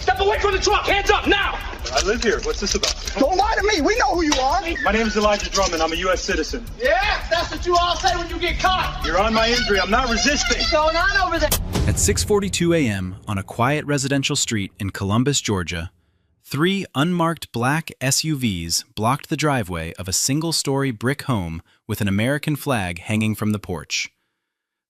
Step away from the truck! Hands up, now! I live here. What's this about? Don't lie to me. We know who you are. My name is Elijah Drummond. I'm a U.S. citizen. Yeah, that's what you all say when you get caught! You're on my injury. I'm not resisting. What's going on over there? At 6:42 a.m. on a quiet residential street in Columbus, Georgia, 3 unmarked black SUVs blocked the driveway of a single-story brick home with an American flag hanging from the porch.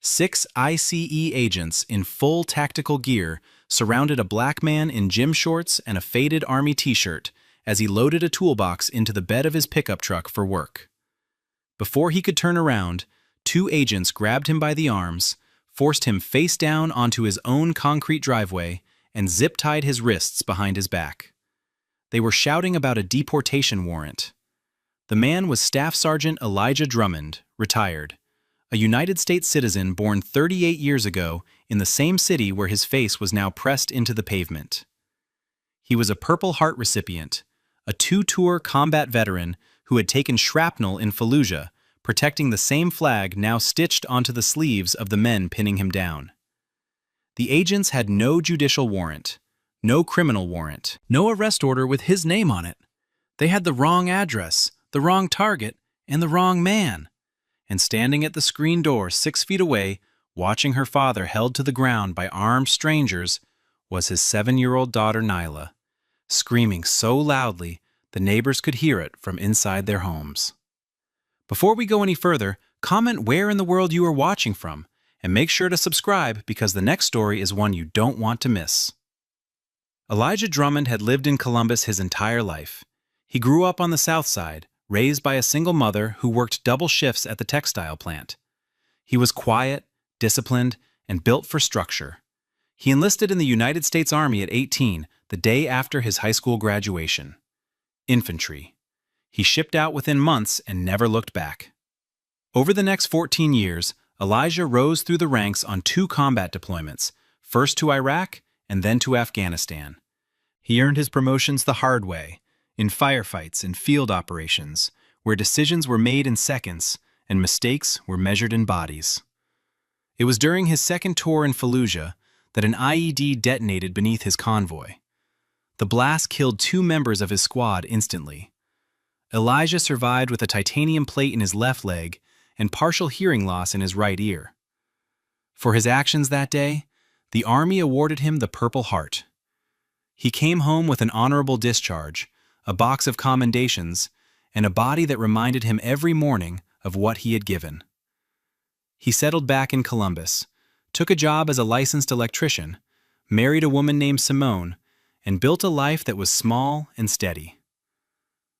6 ICE agents in full tactical gear surrounded a black man in gym shorts and a faded army t-shirt as he loaded a toolbox into the bed of his pickup truck for work. Before he could turn around, 2 agents grabbed him by the arms, forced him face down onto his own concrete driveway, and zip-tied his wrists behind his back. They were shouting about a deportation warrant. The man was Staff Sergeant Elijah Drummond, retired, a United States citizen born 38 years ago in the same city where his face was now pressed into the pavement. He was a Purple Heart recipient, a 2-tour combat veteran who had taken shrapnel in Fallujah, protecting the same flag now stitched onto the sleeves of the men pinning him down. The agents had no judicial warrant, no criminal warrant, no arrest order with his name on it. They had the wrong address, the wrong target, and the wrong man. And standing at the screen door 6 feet away, watching her father held to the ground by armed strangers, was his 7-year-old daughter Nyla, screaming so loudly the neighbors could hear it from inside their homes. Before we go any further, comment where in the world you are watching from, and make sure to subscribe because the next story is one you don't want to miss. Elijah Drummond had lived in Columbus his entire life. He grew up on the South Side, raised by a single mother who worked double shifts at the textile plant. He was quiet, disciplined, and built for structure. He enlisted in the United States Army at 18, the day after his high school graduation. Infantry. He shipped out within months and never looked back. Over the next 14 years, Elijah rose through the ranks on 2 combat deployments, first to Iraq and then to Afghanistan. He earned his promotions the hard way, in firefights and field operations, where decisions were made in seconds and mistakes were measured in bodies. It was during his second tour in Fallujah that an IED detonated beneath his convoy. The blast killed 2 members of his squad instantly. Elijah survived with a titanium plate in his left leg and partial hearing loss in his right ear. For his actions that day, the Army awarded him the Purple Heart. He came home with an honorable discharge, a box of commendations, and a body that reminded him every morning of what he had given. He settled back in Columbus, took a job as a licensed electrician, married a woman named Simone, and built a life that was small and steady.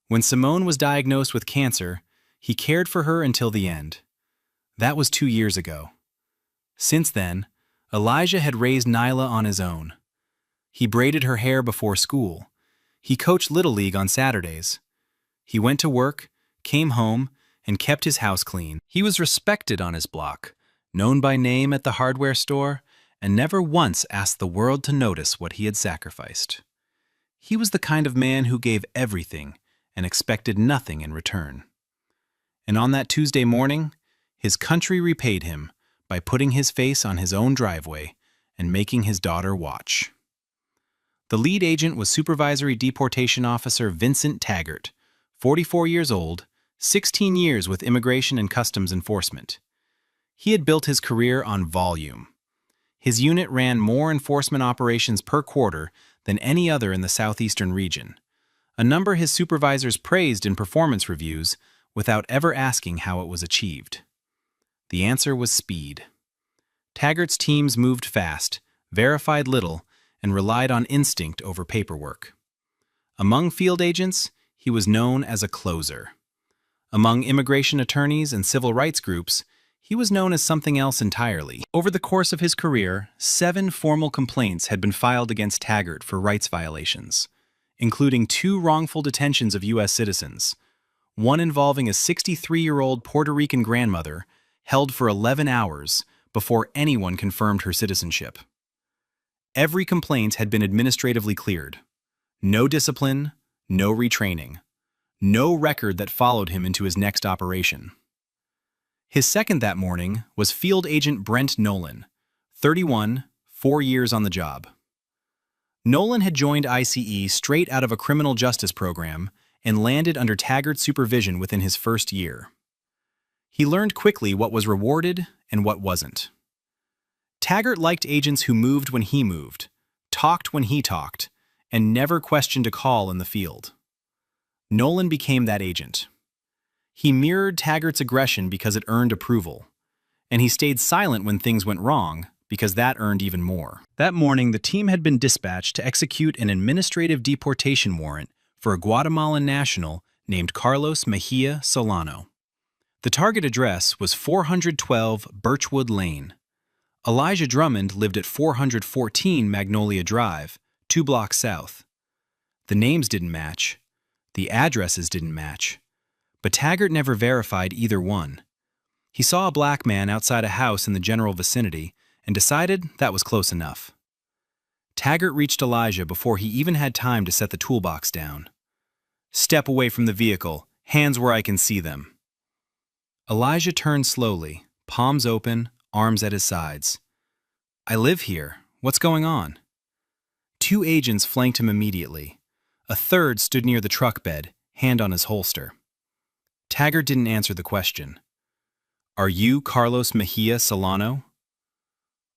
When Simone was diagnosed with cancer, he cared for her until the end. That was 2 years ago. Since then, Elijah had raised Nyla on his own. He braided her hair before school. He coached Little League on Saturdays. He went to work, came home, and kept his house clean. He was respected on his block, known by name at the hardware store, and never once asked the world to notice what he had sacrificed. He was the kind of man who gave everything and expected nothing in return. And on that Tuesday morning, his country repaid him by putting his face on his own driveway and making his daughter watch. The lead agent was Supervisory Deportation Officer Vincent Taggart, 44 years old, 16 years with Immigration and Customs Enforcement. He had built his career on volume. His unit ran more enforcement operations per quarter than any other in the southeastern region, a number his supervisors praised in performance reviews without ever asking how it was achieved. The answer was speed. Taggart's teams moved fast, verified little, and relied on instinct over paperwork. Among field agents, he was known as a closer. Among immigration attorneys and civil rights groups, he was known as something else entirely. Over the course of his career, 7 formal complaints had been filed against Taggart for rights violations, including 2 wrongful detentions of U.S. citizens, one involving a 63-year-old Puerto Rican grandmother held for 11 hours before anyone confirmed her citizenship. Every complaint had been administratively cleared. No discipline, no retraining, no record that followed him into his next operation. His second that morning was Field Agent Brent Nolan, 31, 4 years on the job. Nolan had joined ICE straight out of a criminal justice program and landed under Taggart's supervision within his first year. He learned quickly what was rewarded and what wasn't. Taggart liked agents who moved when he moved, talked when he talked, and never questioned a call in the field. Nolan became that agent. He mirrored Taggart's aggression because it earned approval, and he stayed silent when things went wrong because that earned even more. That morning, the team had been dispatched to execute an administrative deportation warrant for a Guatemalan national named Carlos Mejia Solano. The target address was 412 Birchwood Lane. Elijah Drummond lived at 414 Magnolia Drive, 2 blocks south. The names didn't match. The addresses didn't match. But Taggart never verified either one. He saw a black man outside a house in the general vicinity and decided that was close enough. Taggart reached Elijah before he even had time to set the toolbox down. "Step away from the vehicle. Hands where I can see them." Elijah turned slowly, palms open, arms at his sides. "I live here. What's going on?" 2 agents flanked him immediately. A third stood near the truck bed, hand on his holster. Taggart didn't answer the question. "Are you Carlos Mejia Solano?"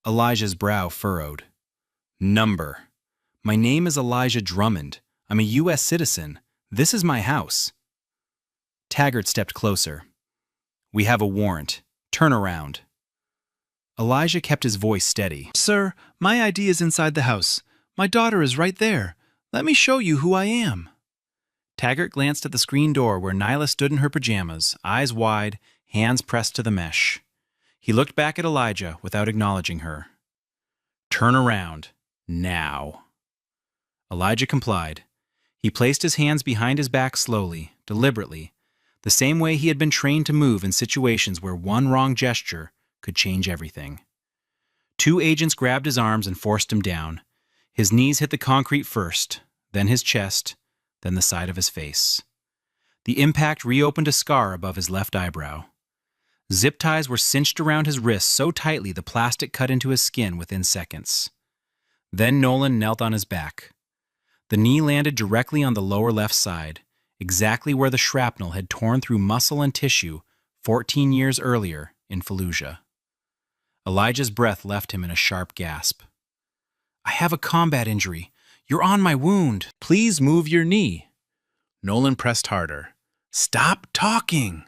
Elijah's brow furrowed. "Number. My name is Elijah Drummond. I'm a U.S. citizen. This is my house." Taggart stepped closer. "We have a warrant. Turn around." Elijah kept his voice steady. "Sir, my ID is inside the house. My daughter is right there. Let me show you who I am." Taggart glanced at the screen door where Nyla stood in her pajamas, eyes wide, hands pressed to the mesh. He looked back at Elijah without acknowledging her. "Turn around. Now." Elijah complied. He placed his hands behind his back slowly, deliberately, the same way he had been trained to move in situations where one wrong gesture could change everything. 2 agents grabbed his arms and forced him down. His knees hit the concrete first, then his chest, then the side of his face. The impact reopened a scar above his left eyebrow. Zip ties were cinched around his wrists so tightly the plastic cut into his skin within seconds. Then Nolan knelt on his back. The knee landed directly on the lower left side, exactly where the shrapnel had torn through muscle and tissue 14 years earlier in Fallujah. Elijah's breath left him in a sharp gasp. "I have a combat injury. You're on my wound. Please move your knee." Nolan pressed harder. "Stop talking."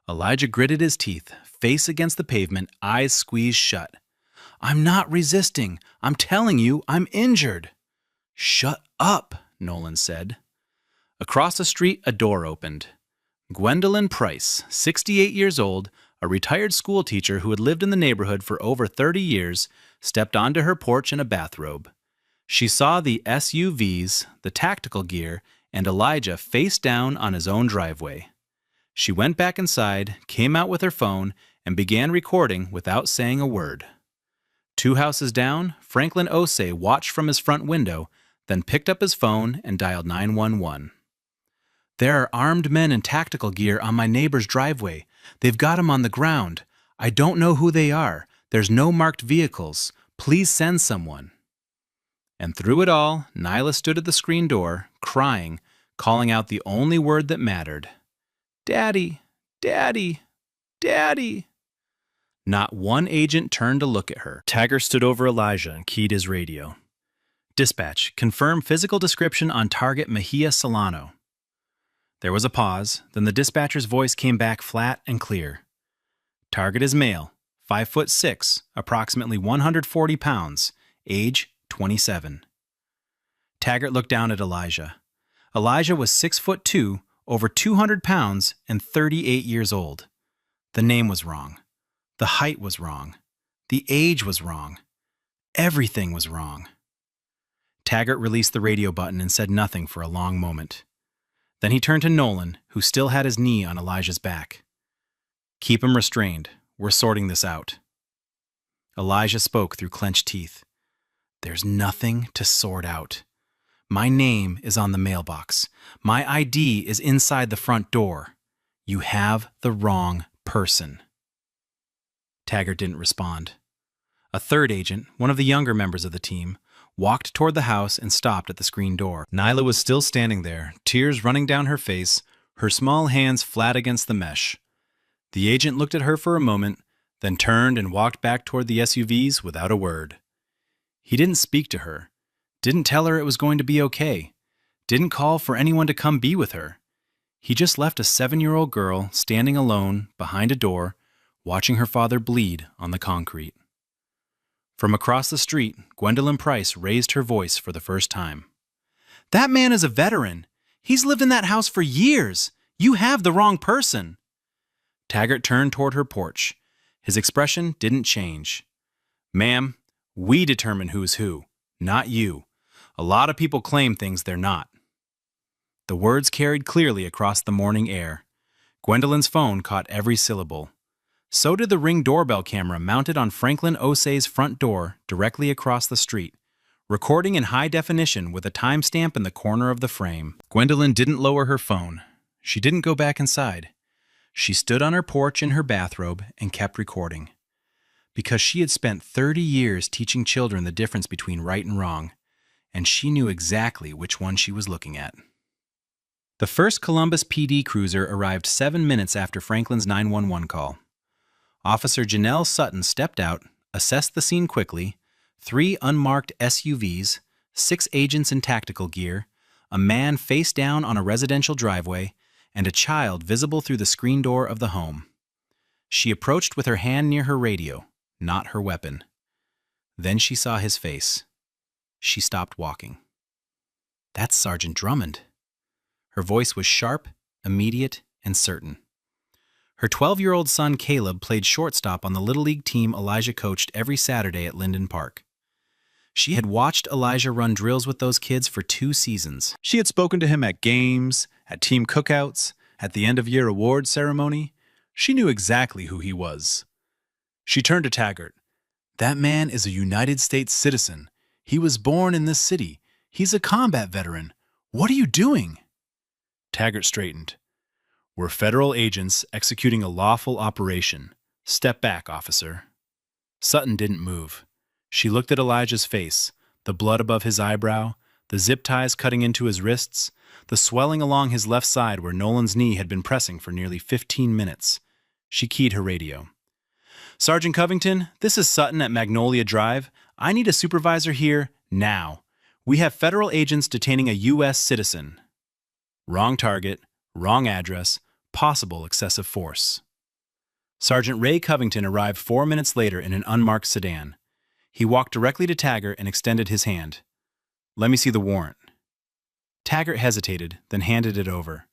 Elijah gritted his teeth, face against the pavement, eyes squeezed shut. "I'm not resisting. I'm telling you, I'm injured." "Shut up," Nolan said. Across the street, a door opened. Gwendolyn Price, 68 years old, a retired schoolteacher who had lived in the neighborhood for over 30 years, stepped onto her porch in a bathrobe. She saw the SUVs, the tactical gear, and Elijah face down on his own driveway. She went back inside, came out with her phone, and began recording without saying a word. 2 houses down, Franklin Osei watched from his front window, then picked up his phone and dialed 911. "There are armed men in tactical gear on my neighbor's driveway. They've got him on the ground. I don't know who they are. There's no marked vehicles. Please send someone." And through it all, Nyla stood at the screen door, crying, calling out the only word that mattered. "Daddy, Daddy, Daddy." Not one agent turned to look at her. Taggart stood over Elijah and keyed his radio. "Dispatch, confirm physical description on target Mejia Solano." There was a pause, then the dispatcher's voice came back flat and clear. "Target is male, 5'6", approximately 140 pounds, age 27. Taggart looked down at Elijah. Elijah was 6'2", over 200 pounds, and 38 years old. The name was wrong. The height was wrong. The age was wrong. Everything was wrong. Taggart released the radio button and said nothing for a long moment. Then he turned to Nolan, who still had his knee on Elijah's back. "Keep him restrained. We're sorting this out." Elijah spoke through clenched teeth. "There's nothing to sort out. My name is on the mailbox. My ID is inside the front door. You have the wrong person." Taggart didn't respond. A third agent, one of the younger members of the team, walked toward the house, and stopped at the screen door. Nyla was still standing there, tears running down her face, her small hands flat against the mesh. The agent looked at her for a moment, then turned and walked back toward the SUVs without a word. He didn't speak to her, didn't tell her it was going to be okay, didn't call for anyone to come be with her. He just left a 7-year-old girl standing alone behind a door, watching her father bleed on the concrete. From across the street, Gwendolyn Price raised her voice for the first time. "That man is a veteran. He's lived in that house for years. You have the wrong person." Taggart turned toward her porch. His expression didn't change. "Ma'am, we determine who's who, not you. A lot of people claim things they're not." The words carried clearly across the morning air. Gwendolyn's phone caught every syllable. So did the Ring doorbell camera mounted on Franklin Osei's front door directly across the street, recording in high definition with a timestamp in the corner of the frame. Gwendolyn didn't lower her phone. She didn't go back inside. She stood on her porch in her bathrobe and kept recording. Because she had spent 30 years teaching children the difference between right and wrong, and she knew exactly which one she was looking at. The first Columbus PD cruiser arrived 7 minutes after Franklin's 911 call. Officer Janelle Sutton stepped out, assessed the scene quickly: 3 unmarked SUVs, 6 agents in tactical gear, a man face down on a residential driveway, and a child visible through the screen door of the home. She approached with her hand near her radio, not her weapon. Then she saw his face. She stopped walking. "That's Sergeant Drummond." Her voice was sharp, immediate, and certain. Her 12-year-old son Caleb played shortstop on the Little League team Elijah coached every Saturday at Linden Park. She had watched Elijah run drills with those kids for 2 seasons. She had spoken to him at games, at team cookouts, at the end-of-year awards ceremony. She knew exactly who he was. She turned to Taggart. "That man is a United States citizen. He was born in this city. He's a combat veteran. What are you doing?" Taggart straightened. "We're federal agents executing a lawful operation. Step back, officer." Sutton didn't move. She looked at Elijah's face, the blood above his eyebrow, the zip ties cutting into his wrists, the swelling along his left side where Nolan's knee had been pressing for nearly 15 minutes. She keyed her radio. "Sergeant Covington, this is Sutton at Magnolia Drive. I need a supervisor here now. We have federal agents detaining a U.S. citizen." Wrong target, wrong address, possible excessive force. Sergeant Ray Covington arrived 4 minutes later in an unmarked sedan. He walked directly to Taggart and extended his hand. "Let me see the warrant." Taggart hesitated, then handed it over.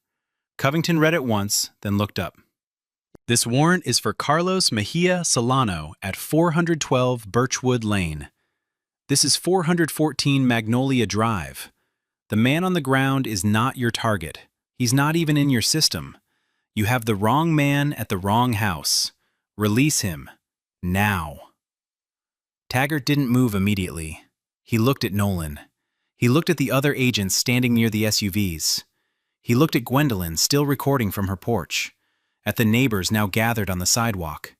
Covington read it once, then looked up. "This warrant is for Carlos Mejia Solano at 412 Birchwood Lane. This is 414 Magnolia Drive. The man on the ground is not your target. He's not even in your system. You have the wrong man at the wrong house. Release him. Now." Taggart didn't move immediately. He looked at Nolan. He looked at the other agents standing near the SUVs. He looked at Gwendolyn, still recording from her porch. At the neighbors now gathered on the sidewalk.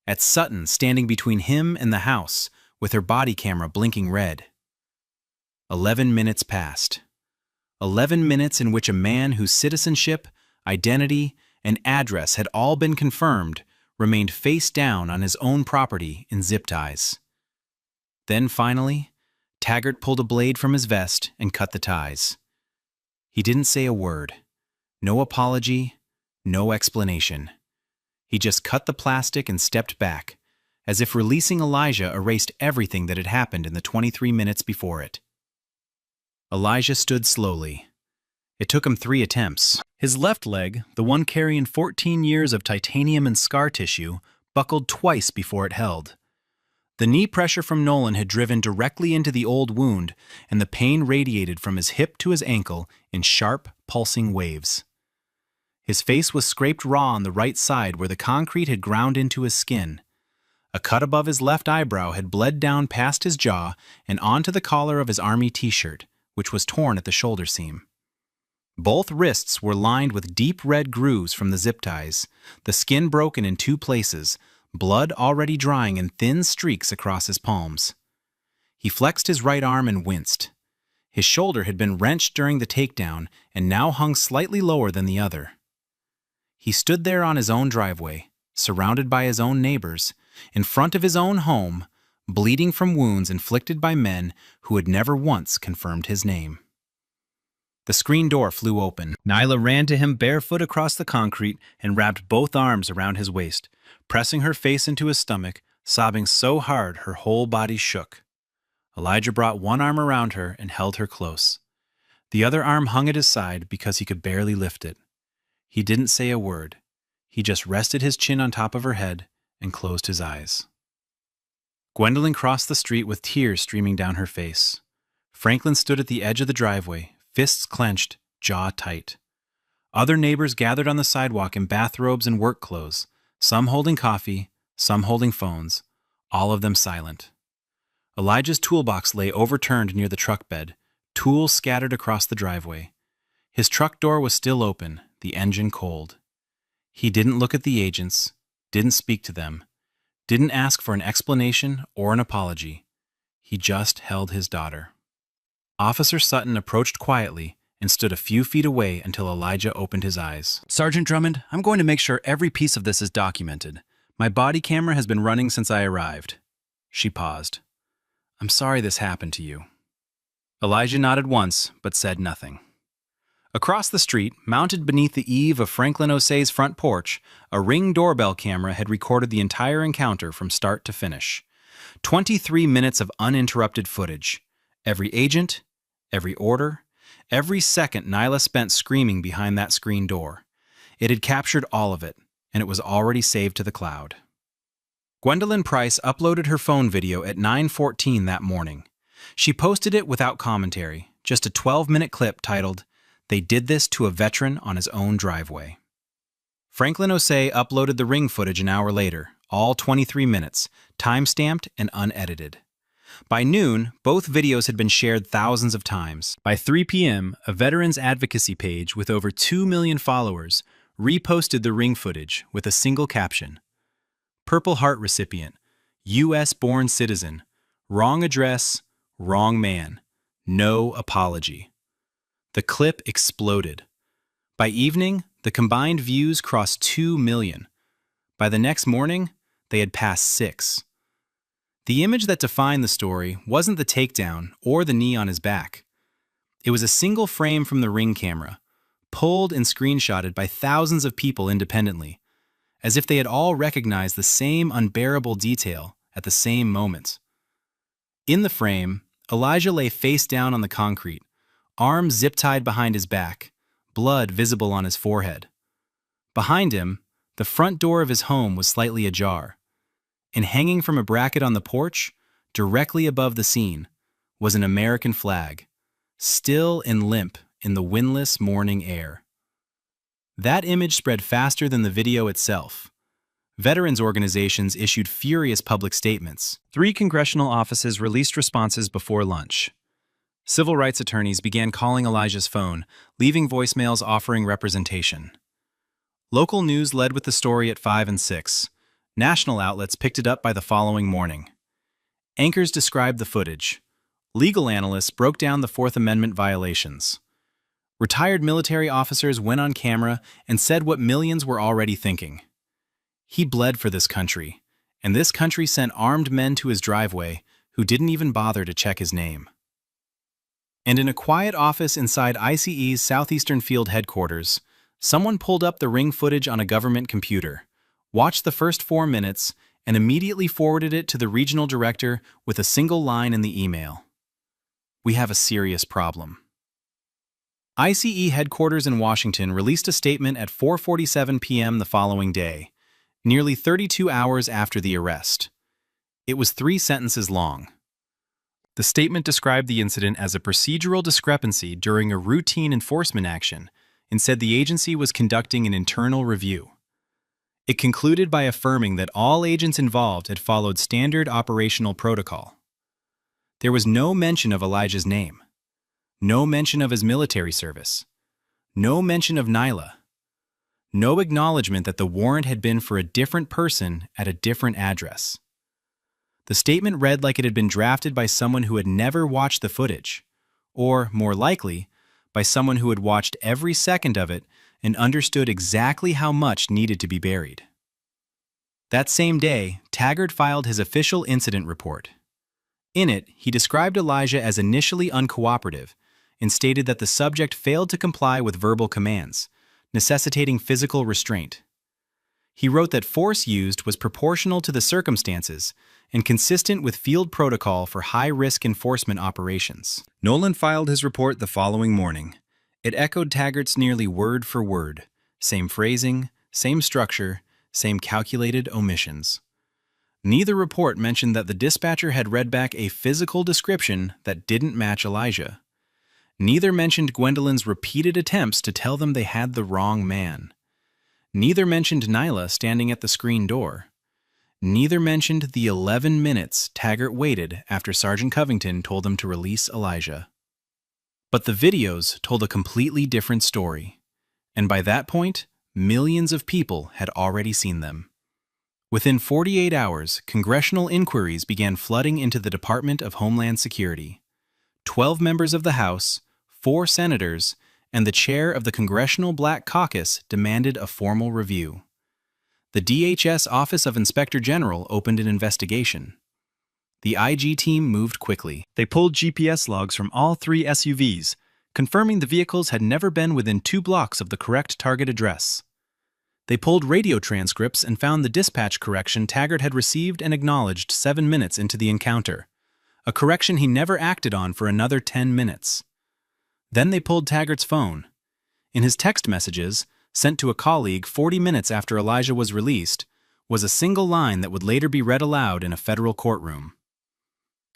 At Sutton standing between him and the house, with her body camera blinking red. 11 minutes passed. 11 minutes in which a man whose citizenship, identity, and address had all been confirmed remained face down on his own property in zip ties. Then finally, Taggart pulled a blade from his vest and cut the ties. He didn't say a word. No apology, no explanation. He just cut the plastic and stepped back, as if releasing Elijah erased everything that had happened in the 23 minutes before it. Elijah stood slowly. It took him 3 attempts. His left leg, the one carrying 14 years of titanium and scar tissue, buckled twice before it held. The knee pressure from Nolan had driven directly into the old wound, and the pain radiated from his hip to his ankle in sharp, pulsing waves. His face was scraped raw on the right side where the concrete had ground into his skin. A cut above his left eyebrow had bled down past his jaw and onto the collar of his army t-shirt, which was torn at the shoulder seam. Both wrists were lined with deep red grooves from the zip ties, the skin broken in 2 places, blood already drying in thin streaks across his palms. He flexed his right arm and winced. His shoulder had been wrenched during the takedown and now hung slightly lower than the other. He stood there on his own driveway, surrounded by his own neighbors, in front of his own home, bleeding from wounds inflicted by men who had never once confirmed his name. The screen door flew open. Nyla ran to him barefoot across the concrete and wrapped both arms around his waist, pressing her face into his stomach, sobbing so hard her whole body shook. Elijah brought one arm around her and held her close. The other arm hung at his side because he could barely lift it. He didn't say a word. He just rested his chin on top of her head and closed his eyes. Gwendolyn crossed the street with tears streaming down her face. Franklin stood at the edge of the driveway, fists clenched, jaw tight. Other neighbors gathered on the sidewalk in bathrobes and work clothes, some holding coffee, some holding phones, all of them silent. Elijah's toolbox lay overturned near the truck bed, tools scattered across the driveway. His truck door was still open, the engine cold. He didn't look at the agents, didn't speak to them, didn't ask for an explanation or an apology. He just held his daughter. Officer Sutton approached quietly and stood a few feet away until Elijah opened his eyes. Sergeant Drummond, I'm going to make sure every piece of this is documented. My body camera has been running since I arrived. She paused. I'm sorry this happened to you. Elijah nodded once, but said nothing. Across the street, mounted beneath the eave of Franklin O'Sea's front porch, a Ring doorbell camera had recorded the entire encounter from start to finish. 23 minutes of uninterrupted footage. Every agent, every order, every second Nyla spent screaming behind that screen door. It had captured all of it, and it was already saved to the cloud. Gwendolyn Price uploaded her phone video at 9:14 that morning. She posted it without commentary, just a 12-minute clip titled, "They did this to a veteran on his own driveway." Franklin O'Sea uploaded the Ring footage an hour later, all 23 minutes, time-stamped and unedited. By noon, both videos had been shared thousands of times. By 3 p.m., a veterans advocacy page with over 2 million followers reposted the Ring footage with a single caption. Purple Heart recipient, U.S.-born citizen, wrong address, wrong man, no apology. The clip exploded. By evening, the combined views crossed 2 million. By the next morning, they had passed 6. The image that defined the story wasn't the takedown or the knee on his back. It was a single frame from the Ring camera, pulled and screenshotted by thousands of people independently, as if they had all recognized the same unbearable detail at the same moment. In the frame, Elijah lay face down on the concrete, arms zip-tied behind his back, blood visible on his forehead. Behind him, the front door of his home was slightly ajar, and hanging from a bracket on the porch, directly above the scene, was an American flag, still and limp in the windless morning air. That image spread faster than the video itself. Veterans organizations issued furious public statements. 3 congressional offices released responses before lunch. Civil rights attorneys began calling Elijah's phone, leaving voicemails offering representation. Local news led with the story at 5 and 6. National outlets picked it up by the following morning. Anchors described the footage. Legal analysts broke down the Fourth Amendment violations. Retired military officers went on camera and said what millions were already thinking. He bled for this country, and this country sent armed men to his driveway who didn't even bother to check his name. And in a quiet office inside ICE's Southeastern Field headquarters, someone pulled up the Ring footage on a government computer, watched the first 4 minutes, and immediately forwarded it to the regional director with a single line in the email. We have a serious problem. ICE headquarters in Washington released a statement at 4:47 p.m. the following day, nearly 32 hours after the arrest. It was 3 sentences long. The statement described the incident as a procedural discrepancy during a routine enforcement action and said the agency was conducting an internal review. It concluded by affirming that all agents involved had followed standard operational protocol. There was no mention of Elijah's name, no mention of his military service, no mention of Nyla, no acknowledgement that the warrant had been for a different person at a different address. The statement read like it had been drafted by someone who had never watched the footage, or, more likely, by someone who had watched every second of it and understood exactly how much needed to be buried. That same day, Taggart filed his official incident report. In it, he described Elijah as initially uncooperative and stated that the subject failed to comply with verbal commands, necessitating physical restraint. He wrote that force used was proportional to the circumstances and consistent with field protocol for high-risk enforcement operations. Nolan filed his report the following morning. It echoed Taggart's nearly word for word, same phrasing, same structure, same calculated omissions. Neither report mentioned that the dispatcher had read back a physical description that didn't match Elijah. Neither mentioned Gwendolyn's repeated attempts to tell them they had the wrong man. Neither mentioned Nyla standing at the screen door. Neither mentioned the 11 minutes Taggart waited after Sergeant Covington told him to release Elijah. But the videos told a completely different story, and by that point, millions of people had already seen them. Within 48 hours, congressional inquiries began flooding into the Department of Homeland Security. 12 members of the House, 4 senators, and the chair of the Congressional Black Caucus demanded a formal review. The DHS Office of Inspector General opened an investigation. The IG team moved quickly. They pulled GPS logs from all 3 SUVs, confirming the vehicles had never been within 2 blocks of the correct target address. They pulled radio transcripts and found the dispatch correction Taggart had received and acknowledged 7 minutes into the encounter, a correction he never acted on for another 10 minutes. Then they pulled Taggart's phone. In his text messages, sent to a colleague 40 minutes after Elijah was released, was a single line that would later be read aloud in a federal courtroom.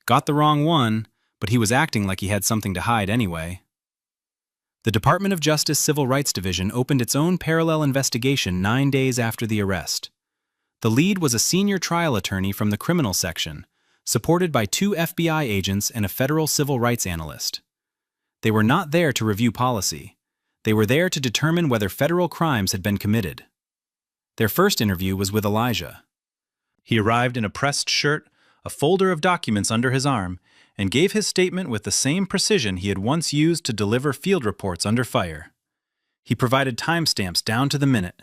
Got the wrong one, but he was acting like he had something to hide anyway. The Department of Justice Civil Rights Division opened its own parallel investigation 9 days after the arrest. The lead was a senior trial attorney from the criminal section, supported by 2 FBI agents and a federal civil rights analyst. They were not there to review policy. They were there to determine whether federal crimes had been committed. Their first interview was with Elijah. He arrived in a pressed shirt, a folder of documents under his arm, and gave his statement with the same precision he had once used to deliver field reports under fire. He provided timestamps down to the minute.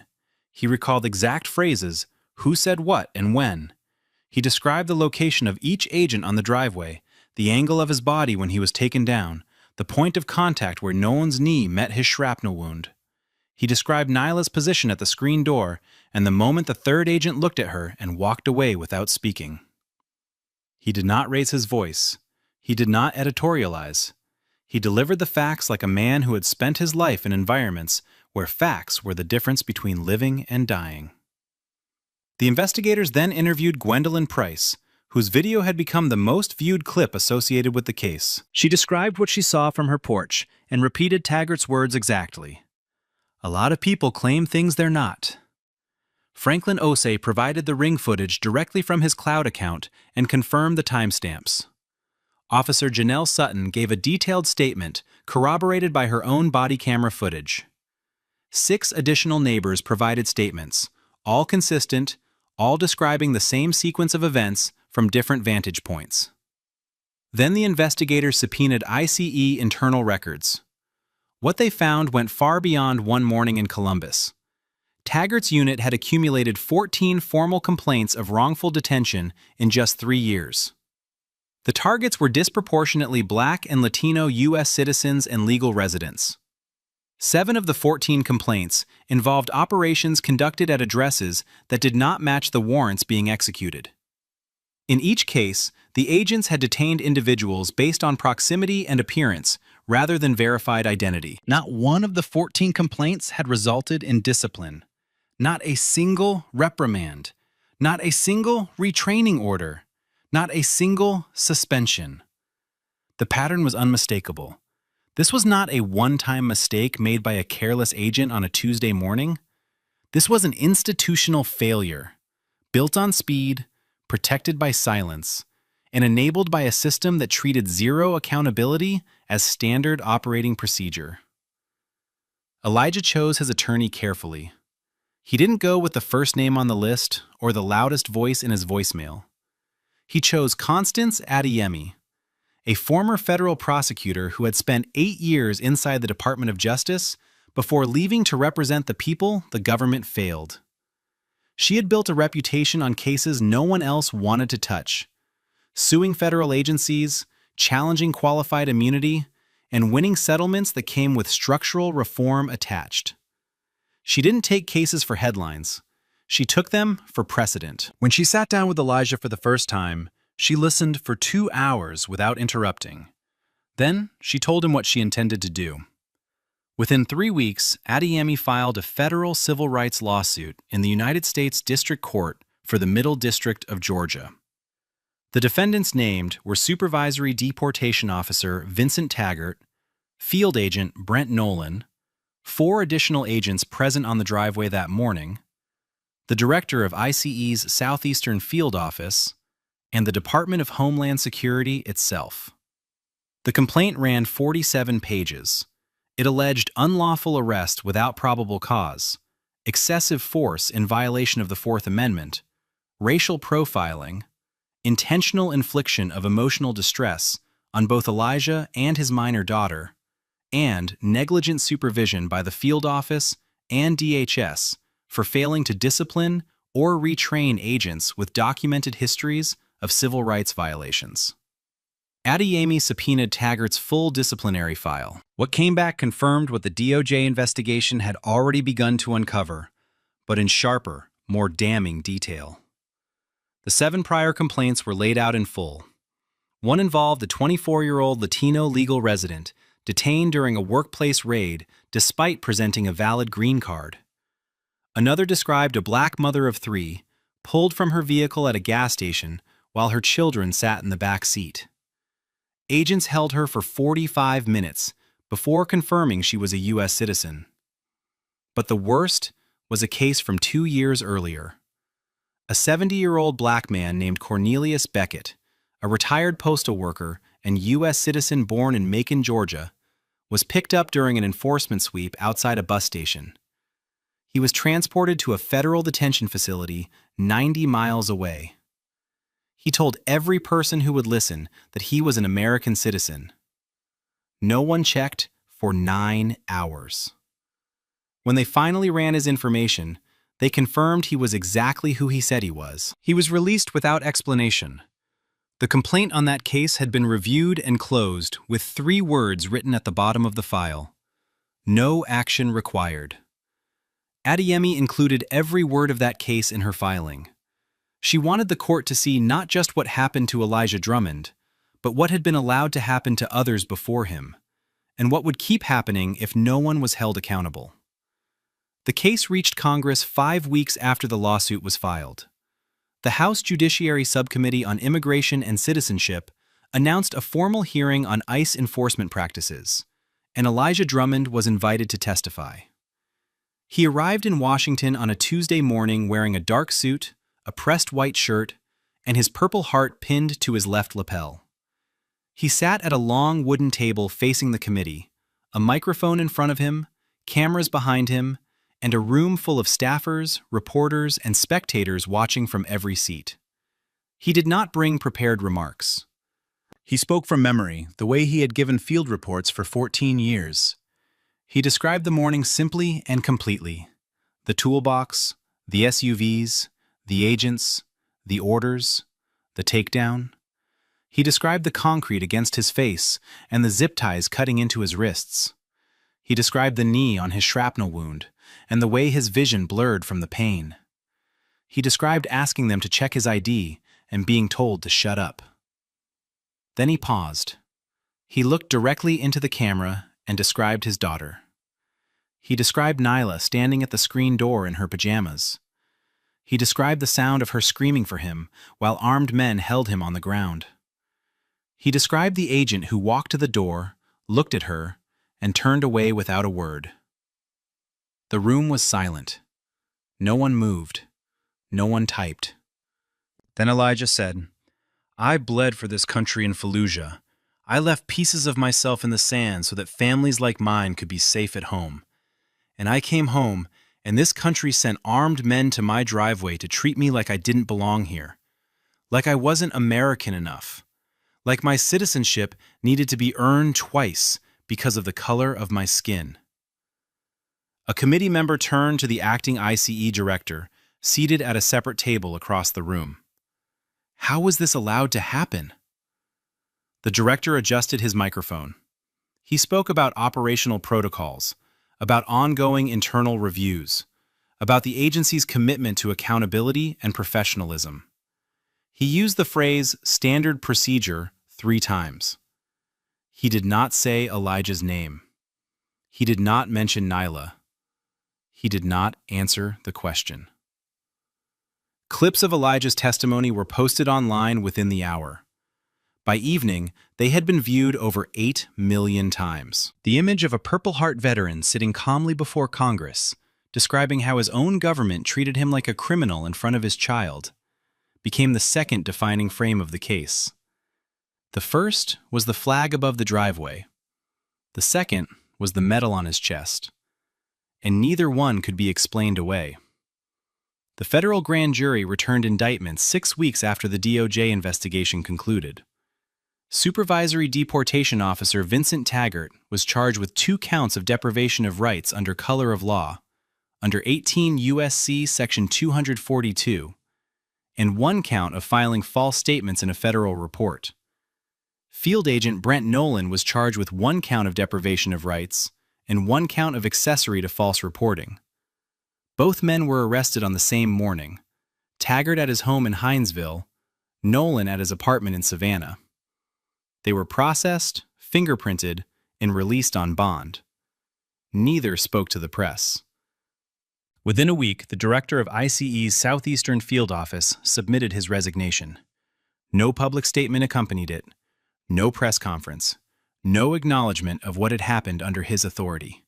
He recalled exact phrases, who said what and when. He described the location of each agent on the driveway, the angle of his body when he was taken down, the point of contact where Nolan's knee met his shrapnel wound. He described Nyla's position at the screen door and the moment the third agent looked at her and walked away without speaking. He did not raise his voice. He did not editorialize. He delivered the facts like a man who had spent his life in environments where facts were the difference between living and dying. The investigators then interviewed Gwendolyn Price, whose video had become the most viewed clip associated with the case. She described what she saw from her porch and repeated Taggart's words exactly. A lot of people claim things they're not. Franklin Osei provided the ring footage directly from his cloud account and confirmed the timestamps. Officer Janelle Sutton gave a detailed statement corroborated by her own body camera footage. 6 additional neighbors provided statements, all consistent, all describing the same sequence of events from different vantage points. Then the investigators subpoenaed ICE internal records. What they found went far beyond one morning in Columbus. Taggart's unit had accumulated 14 formal complaints of wrongful detention in just 3 years. The targets were disproportionately Black and Latino U.S. citizens and legal residents. 7 of the 14 complaints involved operations conducted at addresses that did not match the warrants being executed. In each case, the agents had detained individuals based on proximity and appearance rather than verified identity. Not one of the 14 complaints had resulted in discipline. Not a single reprimand. Not a single retraining order. Not a single suspension. The pattern was unmistakable. This was not a one-time mistake made by a careless agent on a Tuesday morning. This was an institutional failure, built on speed, protected by silence, and enabled by a system that treated zero accountability as standard operating procedure. Elijah chose his attorney carefully. He didn't go with the first name on the list or the loudest voice in his voicemail. He chose Constance Adeyemi, a former federal prosecutor who had spent 8 years inside the Department of Justice before leaving to represent the people the government failed. She had built a reputation on cases no one else wanted to touch, suing federal agencies, challenging qualified immunity, and winning settlements that came with structural reform attached. She didn't take cases for headlines. She took them for precedent. When she sat down with Elijah for the first time, she listened for 2 hours without interrupting. Then she told him what she intended to do. Within 3 weeks, Adeyemi filed a federal civil rights lawsuit in the United States District Court for the Middle District of Georgia. The defendants named were Supervisory Deportation Officer Vincent Taggart, Field Agent Brent Nolan, 4 additional agents present on the driveway that morning, the director of ICE's Southeastern Field Office, and the Department of Homeland Security itself. The complaint ran 47 pages. It alleged unlawful arrest without probable cause, excessive force in violation of the Fourth Amendment, racial profiling, intentional infliction of emotional distress on both Elijah and his minor daughter, and negligent supervision by the field office and DHS for failing to discipline or retrain agents with documented histories of civil rights violations. Adeyemi subpoenaed Taggart's full disciplinary file. What came back confirmed what the DOJ investigation had already begun to uncover, but in sharper, more damning detail. The 7 prior complaints were laid out in full. One involved a 24-year-old Latino legal resident detained during a workplace raid despite presenting a valid green card. Another described a black mother of 3 pulled from her vehicle at a gas station while her children sat in the back seat. Agents held her for 45 minutes before confirming she was a U.S. citizen. But the worst was a case from 2 years earlier. A 70-year-old black man named Cornelius Beckett, a retired postal worker and U.S. citizen born in Macon, Georgia, was picked up during an enforcement sweep outside a bus station. He was transported to a federal detention facility 90 miles away. He told every person who would listen that he was an American citizen. No one checked for 9 hours. When they finally ran his information, they confirmed he was exactly who he said he was. He was released without explanation. The complaint on that case had been reviewed and closed with 3 words written at the bottom of the file: no action required. Adeyemi included every word of that case in her filing. She wanted the court to see not just what happened to Elijah Drummond, but what had been allowed to happen to others before him, and what would keep happening if no one was held accountable. The case reached Congress 5 weeks after the lawsuit was filed. The House Judiciary Subcommittee on Immigration and Citizenship announced a formal hearing on ICE enforcement practices, and Elijah Drummond was invited to testify. He arrived in Washington on a Tuesday morning wearing a dark suit, a pressed white shirt, and his Purple Heart pinned to his left lapel. He sat at a long wooden table facing the committee, a microphone in front of him, cameras behind him, and a room full of staffers, reporters, and spectators watching from every seat. He did not bring prepared remarks. He spoke from memory, the way he had given field reports for 14 years. He described the morning simply and completely: the toolbox, the SUVs, the agents, the orders, the takedown. He described the concrete against his face and the zip ties cutting into his wrists. He described the knee on his shrapnel wound and the way his vision blurred from the pain. He described asking them to check his ID and being told to shut up. Then he paused. He looked directly into the camera and described his daughter. He described Nyla standing at the screen door in her pajamas. He described the sound of her screaming for him while armed men held him on the ground. He described the agent who walked to the door, looked at her, and turned away without a word. The room was silent. No one moved. No one typed. Then Elijah said, "I bled for this country in Fallujah. I left pieces of myself in the sand so that families like mine could be safe at home. And I came home, and this country sent armed men to my driveway to treat me like I didn't belong here. like I wasn't American enough, like my citizenship needed to be earned twice because of the color of my skin. A committee member turned to the acting ICE director, seated at a separate table across the room. How was this allowed to happen? The director adjusted his microphone. He spoke about operational protocols, about ongoing internal reviews, about the agency's commitment to accountability and professionalism. He used the phrase standard procedure 3 times. He did not say Elijah's name. He did not mention Nyla. He did not answer the question. Clips of Elijah's testimony were posted online within the hour. By evening, they had been viewed over 8 million times. The image of a Purple Heart veteran sitting calmly before Congress, describing how his own government treated him like a criminal in front of his child, became the second defining frame of the case. The first was the flag above the driveway. The second was the medal on his chest. And neither one could be explained away. The federal grand jury returned indictments 6 weeks after the DOJ investigation concluded. Supervisory Deportation Officer Vincent Taggart was charged with 2 counts of deprivation of rights under color of law, under 18 U.S.C. Section 242, and 1 count of filing false statements in a federal report. Field Agent Brent Nolan was charged with 1 count of deprivation of rights and 1 count of accessory to false reporting. Both men were arrested on the same morning, Taggart at his home in Hinesville, Nolan at his apartment in Savannah. They were processed, fingerprinted, and released on bond. Neither spoke to the press. Within a week, the director of ICE's Southeastern Field Office submitted his resignation. No public statement accompanied it, no press conference, no acknowledgement of what had happened under his authority.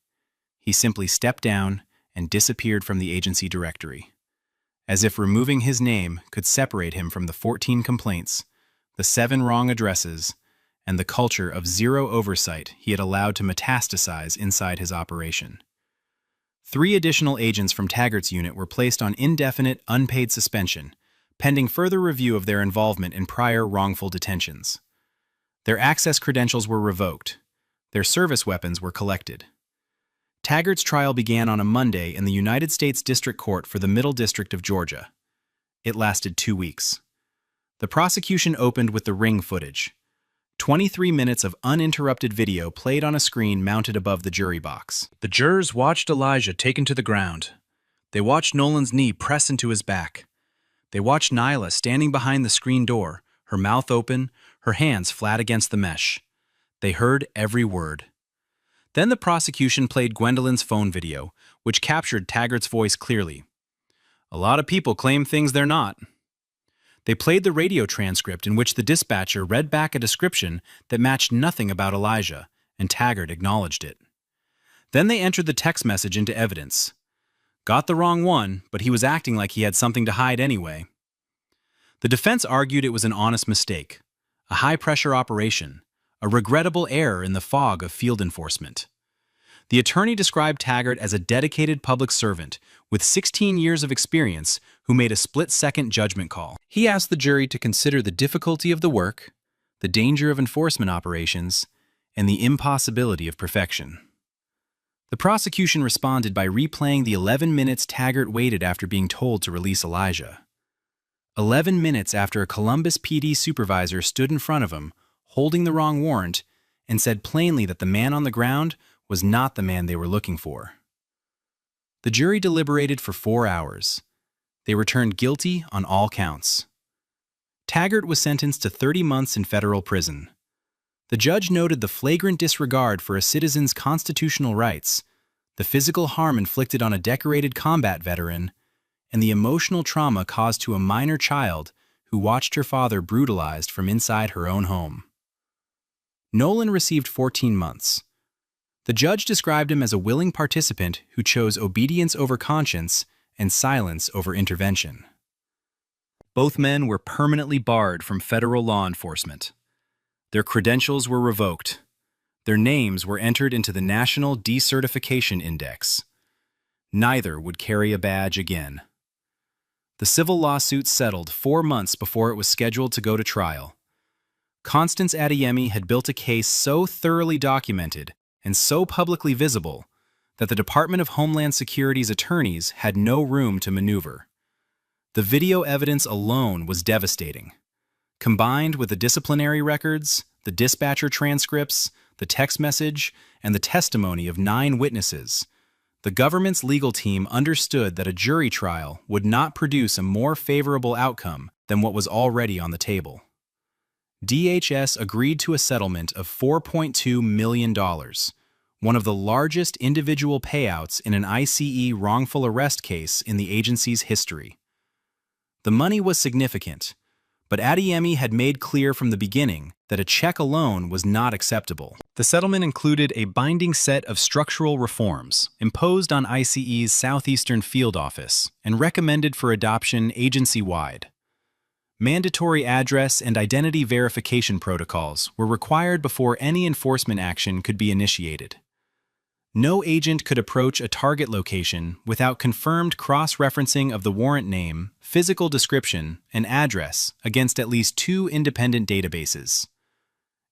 He simply stepped down and disappeared from the agency directory, as if removing his name could separate him from the 14 complaints, the 7 wrong addresses, and the culture of zero oversight he had allowed to metastasize inside his operation. 3 additional agents from Taggart's unit were placed on indefinite, unpaid suspension, pending further review of their involvement in prior wrongful detentions. Their access credentials were revoked. Their service weapons were collected. Taggart's trial began on a Monday in the United States District Court for the Middle District of Georgia. It lasted 2 weeks. The prosecution opened with the ring footage. 23 minutes of uninterrupted video played on a screen mounted above the jury box. The jurors watched Elijah taken to the ground. They watched Nolan's knee press into his back. They watched Nyla standing behind the screen door, her mouth open, her hands flat against the mesh. They heard every word. Then the prosecution played Gwendolyn's phone video, which captured Taggart's voice clearly. A lot of people claim things they're not. They played the radio transcript in which the dispatcher read back a description that matched nothing about Elijah, and Taggart acknowledged it. Then they entered the text message into evidence. Got the wrong one, but he was acting like he had something to hide anyway. The defense argued it was an honest mistake, a high-pressure operation, a regrettable error in the fog of field enforcement. The attorney described Taggart as a dedicated public servant with 16 years of experience who made a split-second judgment call. He asked the jury to consider the difficulty of the work, the danger of enforcement operations, and the impossibility of perfection. The prosecution responded by replaying the 11 minutes Taggart waited after being told to release Elijah. 11 minutes after a Columbus PD supervisor stood in front of him, holding the wrong warrant, and said plainly that the man on the ground was not the man they were looking for. The jury deliberated for 4 hours. They returned guilty on all counts. Taggart was sentenced to 30 months in federal prison. The judge noted the flagrant disregard for a citizen's constitutional rights, the physical harm inflicted on a decorated combat veteran, and the emotional trauma caused to a minor child who watched her father brutalized from inside her own home. Nolan received 14 months. The judge described him as a willing participant who chose obedience over conscience and silence over intervention. Both men were permanently barred from federal law enforcement. Their credentials were revoked. Their names were entered into the National Decertification Index. Neither would carry a badge again. The civil lawsuit settled 4 months before it was scheduled to go to trial. Constance Adeyemi had built a case so thoroughly documented and so publicly visible that the Department of Homeland Security's attorneys had no room to maneuver. The video evidence alone was devastating. Combined with the disciplinary records, the dispatcher transcripts, the text message, and the testimony of 9 witnesses, the government's legal team understood that a jury trial would not produce a more favorable outcome than what was already on the table. DHS agreed to a settlement of $4.2 million, one of the largest individual payouts in an ICE wrongful arrest case in the agency's history. The money was significant, but Adeyemi had made clear from the beginning that a check alone was not acceptable. The settlement included a binding set of structural reforms imposed on ICE's Southeastern Field Office and recommended for adoption agency-wide. Mandatory address and identity verification protocols were required before any enforcement action could be initiated. No agent could approach a target location without confirmed cross-referencing of the warrant name, physical description, and address against at least 2 independent databases.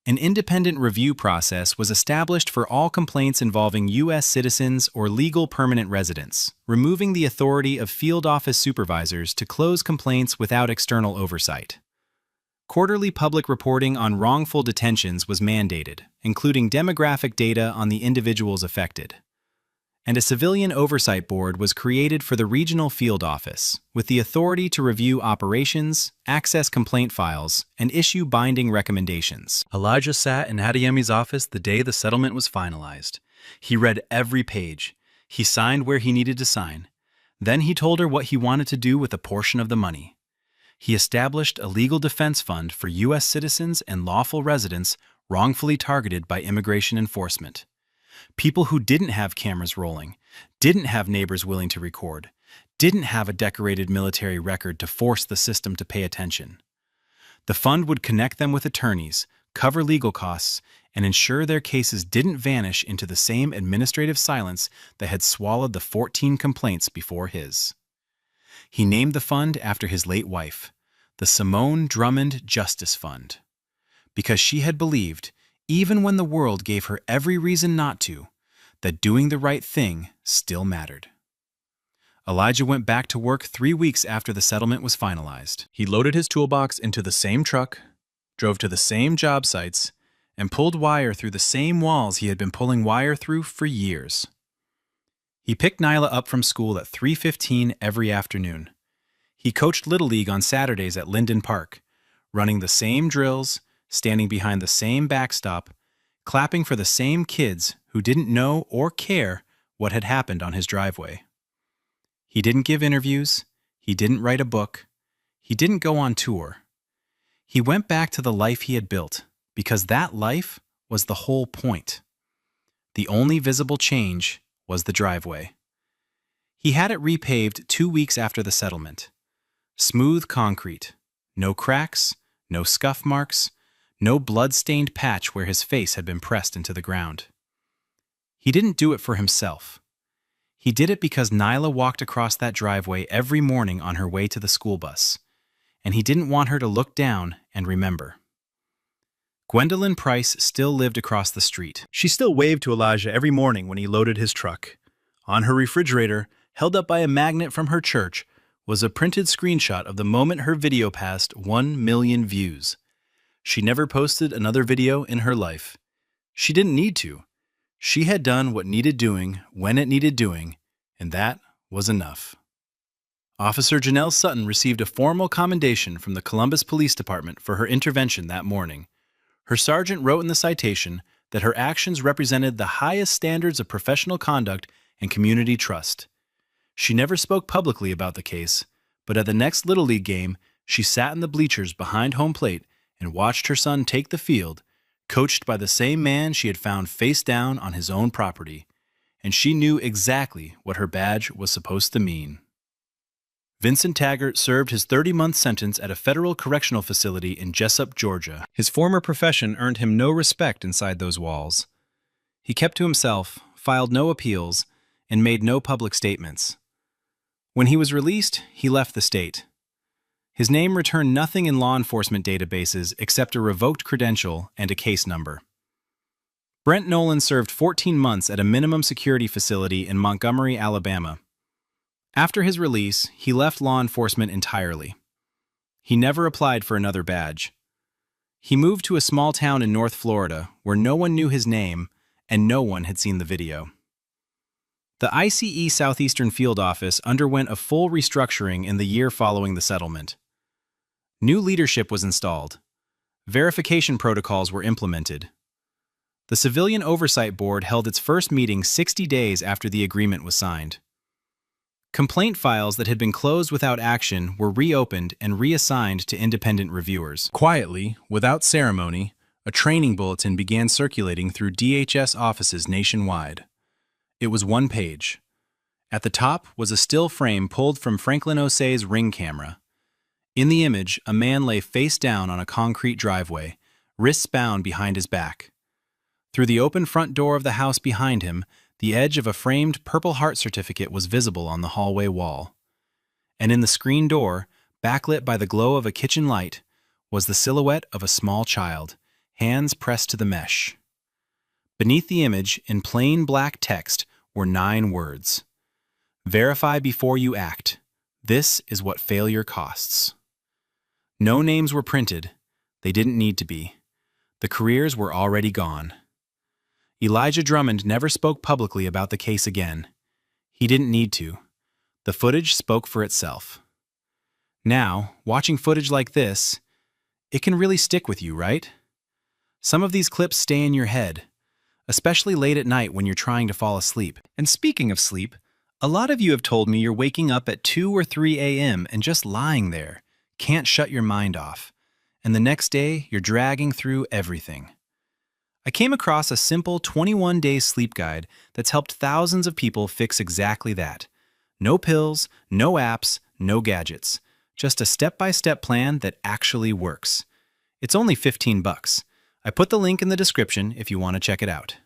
An independent review process was established for all complaints involving U.S. citizens or legal permanent residents, removing the authority of field office supervisors to close complaints without external oversight. Quarterly public reporting on wrongful detentions was mandated, including demographic data on the individuals affected. And a civilian oversight board was created for the regional field office, with the authority to review operations, access complaint files, and issue binding recommendations. Elijah sat in Adeyemi's office the day the settlement was finalized. He read every page. He signed where he needed to sign. Then he told her what he wanted to do with a portion of the money. He established a legal defense fund for U.S. citizens and lawful residents wrongfully targeted by immigration enforcement. People who didn't have cameras rolling, didn't have neighbors willing to record, didn't have a decorated military record to force the system to pay attention. The fund would connect them with attorneys, cover legal costs, and ensure their cases didn't vanish into the same administrative silence that had swallowed the 14 complaints before his. He named the fund after his late wife, the Simone Drummond Justice Fund, because she had believed, even when the world gave her every reason not to, that doing the right thing still mattered. Elijah went back to work 3 weeks after the settlement was finalized. He loaded his toolbox into the same truck, drove to the same job sites, and pulled wire through the same walls he had been pulling wire through for years. He picked Nyla up from school at 3:15 every afternoon. He coached Little League on Saturdays at Linden Park, running the same drills, standing behind the same backstop, clapping for the same kids who didn't know or care what had happened on his driveway. He didn't give interviews. He didn't write a book. He didn't go on tour. He went back to the life he had built because that life was the whole point. The only visible change was the driveway. He had it repaved 2 weeks after the settlement. Smooth concrete, no cracks, no scuff marks, no blood-stained patch where his face had been pressed into the ground. He didn't do it for himself. He did it because Nyla walked across that driveway every morning on her way to the school bus, and he didn't want her to look down and remember. Gwendolyn Price still lived across the street. She still waved to Elijah every morning when he loaded his truck. On her refrigerator, held up by a magnet from her church, was a printed screenshot of the moment her video passed 1 million views. She never posted another video in her life. She didn't need to. She had done what needed doing when it needed doing, and that was enough. Officer Janelle Sutton received a formal commendation from the Columbus Police Department for her intervention that morning. Her sergeant wrote in the citation that her actions represented the highest standards of professional conduct and community trust. She never spoke publicly about the case, but at the next Little League game, she sat in the bleachers behind home plate and watched her son take the field, coached by the same man she had found face down on his own property, and she knew exactly what her badge was supposed to mean. Vincent Taggart served his 30-month sentence at a federal correctional facility in Jessup, Georgia. His former profession earned him no respect inside those walls. He kept to himself, filed no appeals, and made no public statements. When he was released, he left the state. His name returned nothing in law enforcement databases except a revoked credential and a case number. Brent Nolan served 14 months at a minimum security facility in Montgomery, Alabama. After his release, he left law enforcement entirely. He never applied for another badge. He moved to a small town in North Florida where no one knew his name and no one had seen the video. The ICE Southeastern Field Office underwent a full restructuring in the year following the settlement. New leadership was installed. Verification protocols were implemented. The Civilian Oversight Board held its first meeting 60 days after the agreement was signed. Complaint files that had been closed without action were reopened and reassigned to independent reviewers. Quietly, without ceremony, a training bulletin began circulating through DHS offices nationwide. It was one page. At the top was a still frame pulled from Franklin Osei's Ring camera. In the image, a man lay face down on a concrete driveway, wrists bound behind his back. Through the open front door of the house behind him, the edge of a framed Purple Heart certificate was visible on the hallway wall. And in the screen door, backlit by the glow of a kitchen light, was the silhouette of a small child, hands pressed to the mesh. Beneath the image, in plain black text, were 9 words. Verify before you act. This is what failure costs. No names were printed. They didn't need to be. The careers were already gone. Elijah Drummond never spoke publicly about the case again. He didn't need to. The footage spoke for itself. Now, watching footage like this, it can really stick with you, right? Some of these clips stay in your head, especially late at night when you're trying to fall asleep. And speaking of sleep, a lot of you have told me you're waking up at 2 or 3 a.m. and just lying there, can't shut your mind off, and the next day you're dragging through everything. I came across a simple 21-day sleep guide that's helped thousands of people fix exactly that. No pills, no apps, no gadgets. Just a step-by-step plan that actually works. It's only $15. I put the link in the description if you want to check it out.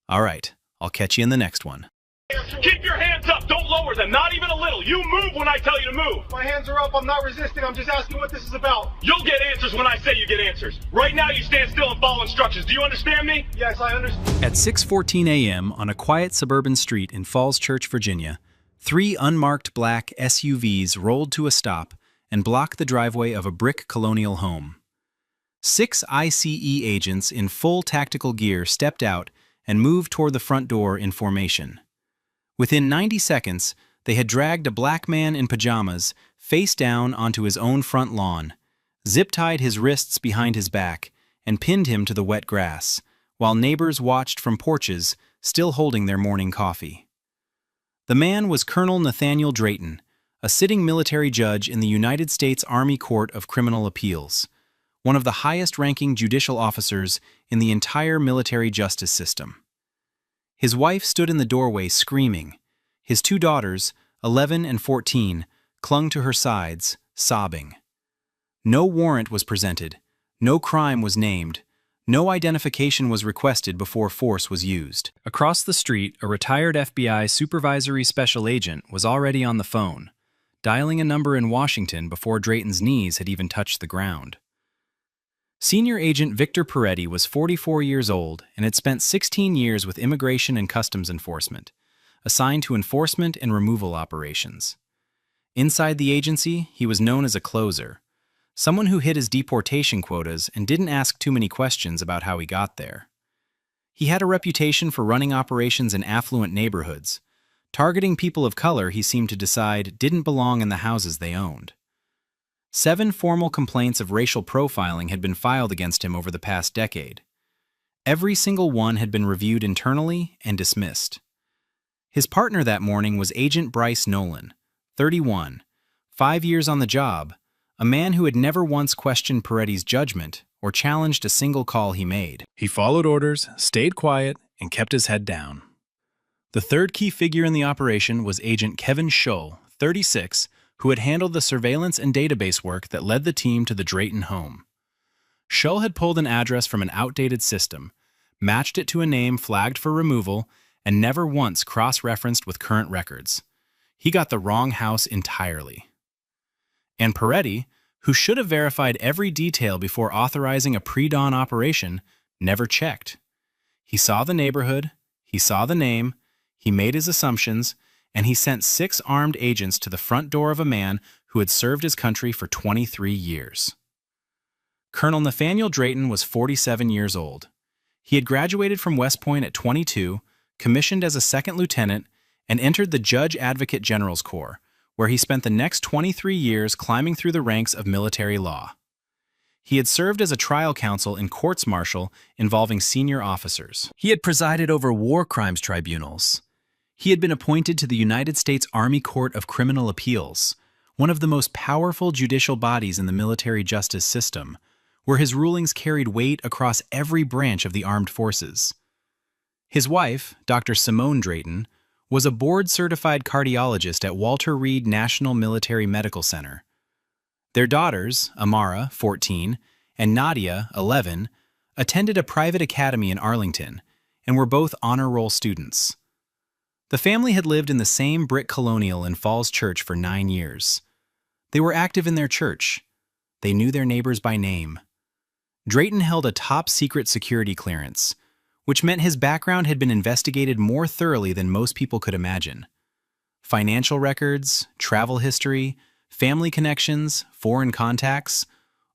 All right, I'll catch you in the next one. Keep your hands up. Don't lower them. Not even a little. You move when I tell you to move. My hands are up. I'm not resisting. I'm just asking what this is about. You'll get answers when I say you get answers. Right now, you stand still and follow instructions. Do you understand me? Yes, I understand. At 6:14 a.m. on a quiet suburban street in Falls Church, Virginia, 3 unmarked black SUVs rolled to a stop and blocked the driveway of a brick colonial home. 6 ICE agents in full tactical gear stepped out and moved toward the front door in formation. Within 90 seconds, they had dragged a black man in pajamas face down onto his own front lawn, zip-tied his wrists behind his back, and pinned him to the wet grass, while neighbors watched from porches, still holding their morning coffee. The man was Colonel Nathaniel Drayton, a sitting military judge in the United States Army Court of Criminal Appeals, one of the highest-ranking judicial officers in the entire military justice system. His wife stood in the doorway screaming. His 2 daughters, 11 and 14, clung to her sides, sobbing. No warrant was presented, no crime was named, no identification was requested before force was used. Across the street, a retired FBI supervisory special agent was already on the phone, dialing a number in Washington before Drayton's knees had even touched the ground. Senior Agent Victor Peretti was 44 years old and had spent 16 years with Immigration and Customs Enforcement, assigned to enforcement and removal operations. Inside the agency, he was known as a closer, someone who hit his deportation quotas and didn't ask too many questions about how he got there. He had a reputation for running operations in affluent neighborhoods, targeting people of color he seemed to decide didn't belong in the houses they owned. 7 formal complaints of racial profiling had been filed against him over the past decade. Every single one had been reviewed internally and dismissed. His partner that morning was Agent Bryce Nolan, 31, 5 years on the job, a man who had never once questioned Peretti's judgment or challenged a single call he made. He followed orders, stayed quiet, and kept his head down. The third key figure in the operation was Agent Kevin Shull, 36, who had handled the surveillance and database work that led the team to the Drayton home. Shull had pulled an address from an outdated system, matched it to a name flagged for removal, and never once cross-referenced with current records. he got the wrong house entirely. And Peretti, who should have verified every detail before authorizing a pre-dawn operation, never checked. He saw the neighborhood, he saw the name, he made his assumptions, and he sent 6 armed agents to the front door of a man who had served his country for 23 years. Colonel Nathaniel Drayton was 47 years old. He had graduated from West Point at 22, commissioned as a second lieutenant, and entered the Judge Advocate General's Corps, where he spent the next 23 years climbing through the ranks of military law. He had served as a trial counsel in courts-martial involving senior officers. He had presided over war crimes tribunals. He had been appointed to the United States Army Court of Criminal Appeals, one of the most powerful judicial bodies in the military justice system, where his rulings carried weight across every branch of the armed forces. His wife, Dr. Simone Drayton, was a board-certified cardiologist at Walter Reed National Military Medical Center. Their daughters, Amara, 14, and Nadia, 11, attended a private academy in Arlington and were both honor roll students. The family had lived in the same brick colonial in Falls Church for 9 years. They were active in their church. They knew their neighbors by name. Drayton held a top-secret security clearance, which meant his background had been investigated more thoroughly than most people could imagine. Financial records, travel history, family connections, foreign contacts,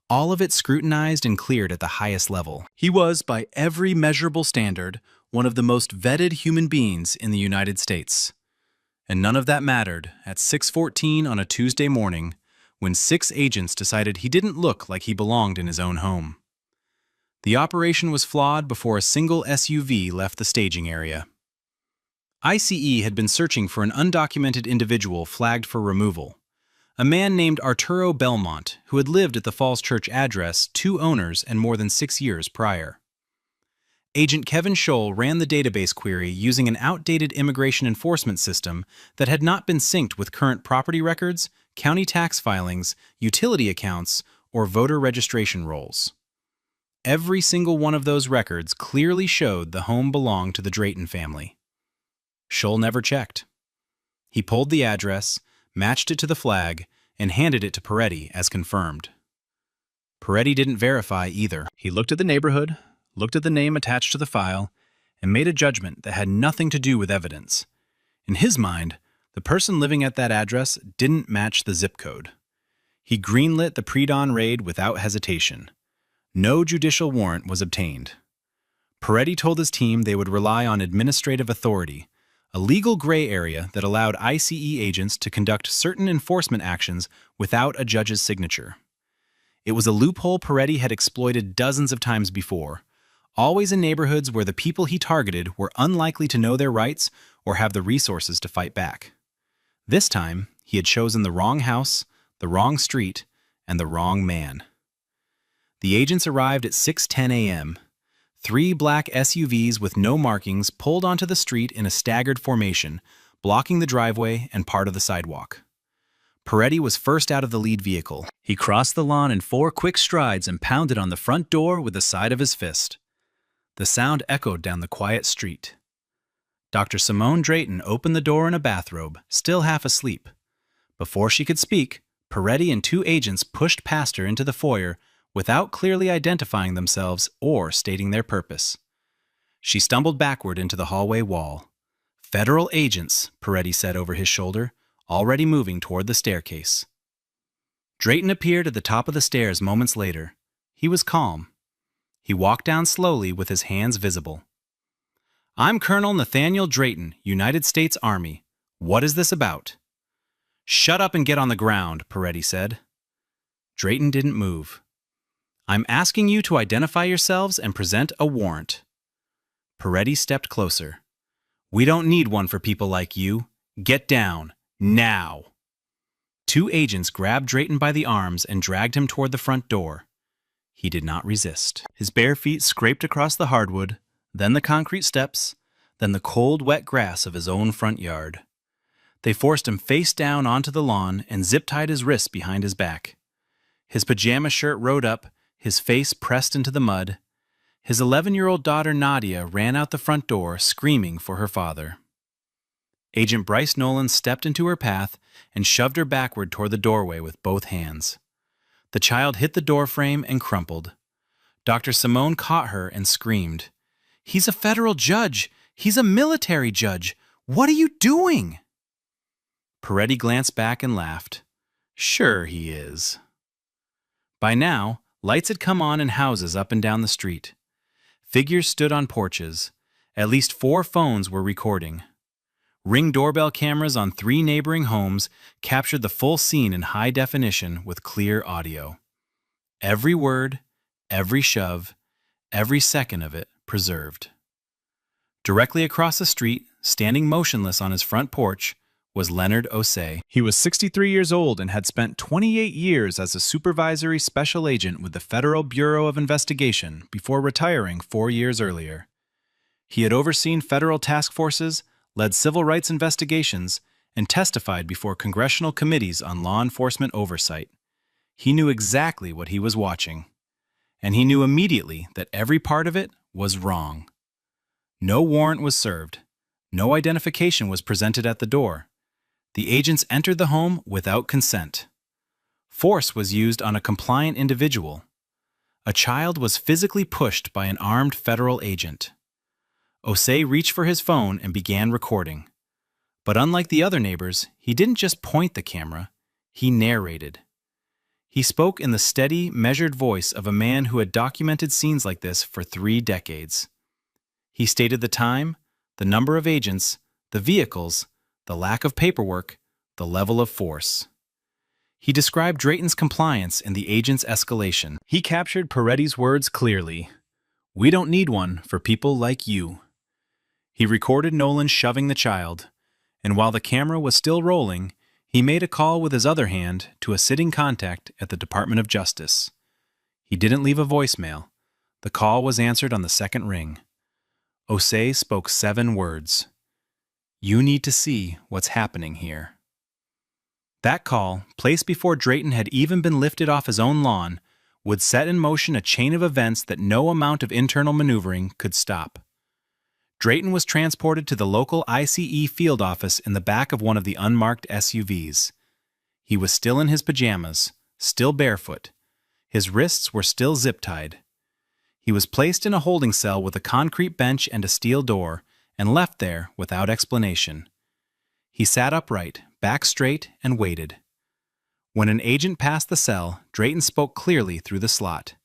all of it scrutinized and cleared at the highest level. He was, by every measurable standard, one of the most vetted human beings in the United States. And none of that mattered at 6:14 on a Tuesday morning when 6 agents decided he didn't look like he belonged in his own home. The operation was flawed before a single SUV left the staging area. ICE had been searching for an undocumented individual flagged for removal, a man named Arturo Belmont, who had lived at the Falls Church address 2 owners and more than 6 years prior. Agent Kevin Scholl ran the database query using an outdated immigration enforcement system that had not been synced with current property records, county tax filings, utility accounts, or voter registration rolls. Every single one of those records clearly showed the home belonged to the Drayton family. Scholl never checked. He pulled the address, matched it to the flag, and handed it to Peretti as confirmed. Peretti didn't verify either. He looked at the neighborhood, looked at the name attached to the file, and made a judgment that had nothing to do with evidence. In his mind, the person living at that address didn't match the zip code. He greenlit the pre-dawn raid without hesitation. No judicial warrant was obtained. Peretti told his team they would rely on administrative authority, a legal gray area that allowed ICE agents to conduct certain enforcement actions without a judge's signature. It was a loophole Peretti had exploited dozens of times before, always in neighborhoods where the people he targeted were unlikely to know their rights or have the resources to fight back. This time, he had chosen the wrong house, the wrong street, and the wrong man. The agents arrived at 6:10 a.m. 3 black SUVs with no markings pulled onto the street in a staggered formation, blocking the driveway and part of the sidewalk. Peretti was first out of the lead vehicle. He crossed the lawn in 4 quick strides and pounded on the front door with the side of his fist. The sound echoed down the quiet street. Dr. Simone Drayton opened the door in a bathrobe, still half asleep. Before she could speak, Peretti and 2 agents pushed past her into the foyer without clearly identifying themselves or stating their purpose. She stumbled backward into the hallway wall. "Federal agents," Peretti said over his shoulder, already moving toward the staircase. Drayton appeared at the top of the stairs moments later. He was calm. He walked down slowly with his hands visible. "I'm Colonel Nathaniel Drayton, United States Army. What is this about?" "Shut up and get on the ground," Peretti said. Drayton didn't move. "I'm asking you to identify yourselves and present a warrant." Peretti stepped closer. "We don't need one for people like you. Get down, now." 2 agents grabbed Drayton by the arms and dragged him toward the front door. He did not resist. His bare feet scraped across the hardwood, then the concrete steps, then the cold, wet grass of his own front yard. They forced him face down onto the lawn and zip-tied his wrists behind his back. His pajama shirt rode up, his face pressed into the mud. His 11-year-old daughter Nadia ran out the front door, screaming for her father. Agent Bryce Nolan stepped into her path and shoved her backward toward the doorway with both hands. The child hit the doorframe and crumpled. Dr. Simone caught her and screamed, "He's a federal judge! He's a military judge! What are you doing?" Peretti glanced back and laughed. "Sure he is." By now, lights had come on in houses up and down the street. Figures stood on porches. At least 4 phones were recording. Ring doorbell cameras on 3 neighboring homes captured the full scene in high definition with clear audio. Every word, every shove, every second of it preserved. Directly across the street, standing motionless on his front porch, was Leonard Osei. He was 63 years old and had spent 28 years as a supervisory special agent with the Federal Bureau of Investigation before retiring 4 years earlier. He had overseen federal task forces, led civil rights investigations, and testified before congressional committees on law enforcement oversight. He knew exactly what he was watching, and he knew immediately that every part of it was wrong. No warrant was served. No identification was presented at the door. The agents entered the home without consent. Force was used on a compliant individual. A child was physically pushed by an armed federal agent. Osei reached for his phone and began recording. But unlike the other neighbors, he didn't just point the camera, he narrated. He spoke in the steady, measured voice of a man who had documented scenes like this for 3 decades. He stated the time, the number of agents, the vehicles, the lack of paperwork, the level of force. He described Drayton's compliance and the agent's escalation. He captured Peretti's words clearly. "We don't need one for people like you." He recorded Nolan shoving the child, and while the camera was still rolling, he made a call with his other hand to a sitting contact at the Department of Justice. He didn't leave a voicemail. The call was answered on the second ring. Osei spoke 7 words. "You need to see what's happening here." That call, placed before Drayton had even been lifted off his own lawn, would set in motion a chain of events that no amount of internal maneuvering could stop. Drayton was transported to the local ICE field office in the back of one of the unmarked SUVs. He was still in his pajamas, still barefoot. His wrists were still zip-tied. He was placed in a holding cell with a concrete bench and a steel door, and left there without explanation. He sat upright, back straight, and waited. When an agent passed the cell, Drayton spoke clearly through the slot.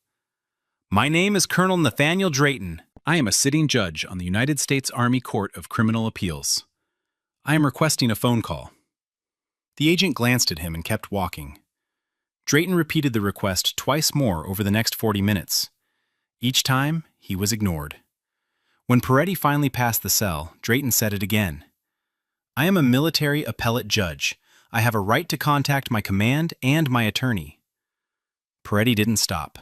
"My name is Colonel Nathaniel Drayton. I am a sitting judge on the United States Army Court of Criminal Appeals. I am requesting a phone call." The agent glanced at him and kept walking. Drayton repeated the request twice more over the next 40 minutes. Each time, he was ignored. When Peretti finally passed the cell, Drayton said it again. "I am a military appellate judge. I have a right to contact my command and my attorney." Peretti didn't stop.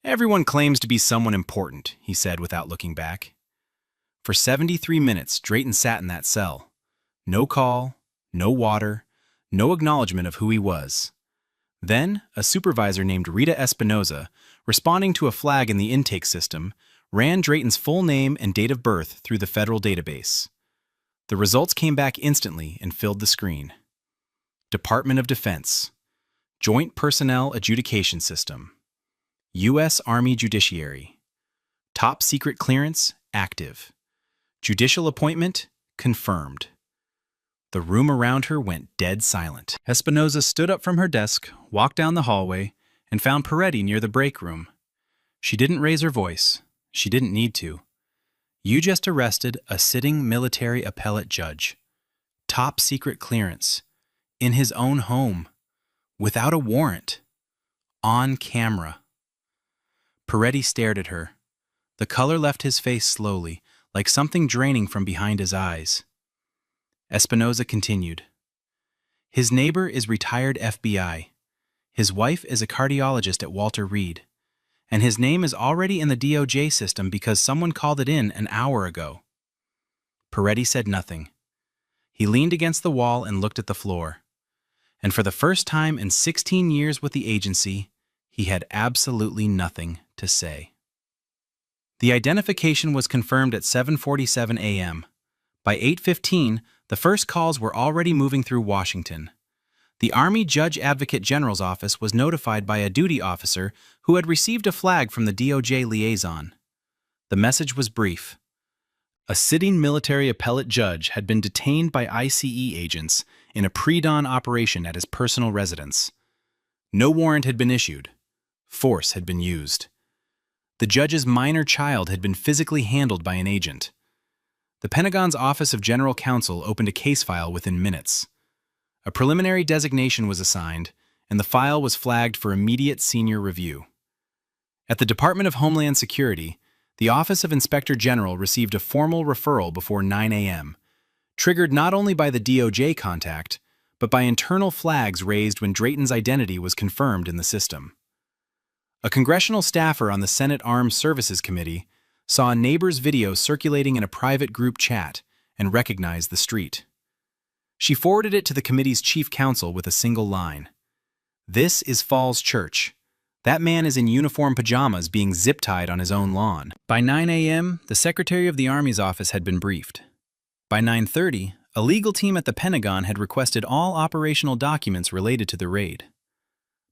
"Everyone claims to be someone important," he said without looking back. For 73 minutes, Drayton sat in that cell. No call, no water, no acknowledgement of who he was. Then, a supervisor named Rita Espinoza, responding to a flag in the intake system, ran Drayton's full name and date of birth through the federal database. The results came back instantly and filled the screen. Department of Defense, Joint Personnel Adjudication System, U.S. Army Judiciary, Top Secret Clearance, active, Judicial Appointment, confirmed. The room around her went dead silent. Espinoza stood up from her desk, walked down the hallway, and found Peretti near the break room. She didn't raise her voice. She didn't need to. "You just arrested a sitting military appellate judge. Top secret clearance. In his own home. Without a warrant. On camera." Peretti stared at her. The color left his face slowly, like something draining from behind his eyes. Espinoza continued. "His neighbor is retired FBI. His wife is a cardiologist at Walter Reed. And his name is already in the DOJ system because someone called it in an hour ago." Peretti said nothing. He leaned against the wall and looked at the floor. And for the first time in 16 years with the agency, he had absolutely nothing to say. The identification was confirmed at 7:47 a.m., By 8:15, the first calls were already moving through Washington. The Army Judge Advocate General's office was notified by a duty officer who had received a flag from the DOJ liaison. The message was brief. A sitting military appellate judge had been detained by ICE agents in a pre-dawn operation at his personal residence. No warrant had been issued. Force had been used. The judge's minor child had been physically handled by an agent. The Pentagon's Office of General Counsel opened a case file within minutes. A preliminary designation was assigned, and the file was flagged for immediate senior review. At the Department of Homeland Security, the Office of Inspector General received a formal referral before 9 a.m., triggered not only by the DOJ contact, but by internal flags raised when Drayton's identity was confirmed in the system. A congressional staffer on the Senate Armed Services Committee saw a neighbor's video circulating in a private group chat and recognized the street. She forwarded it to the committee's chief counsel with a single line. "This is Falls Church. That man is in uniform pajamas being zip-tied on his own lawn." By 9 a.m., the Secretary of the Army's office had been briefed. By 9:30, a legal team at the Pentagon had requested all operational documents related to the raid.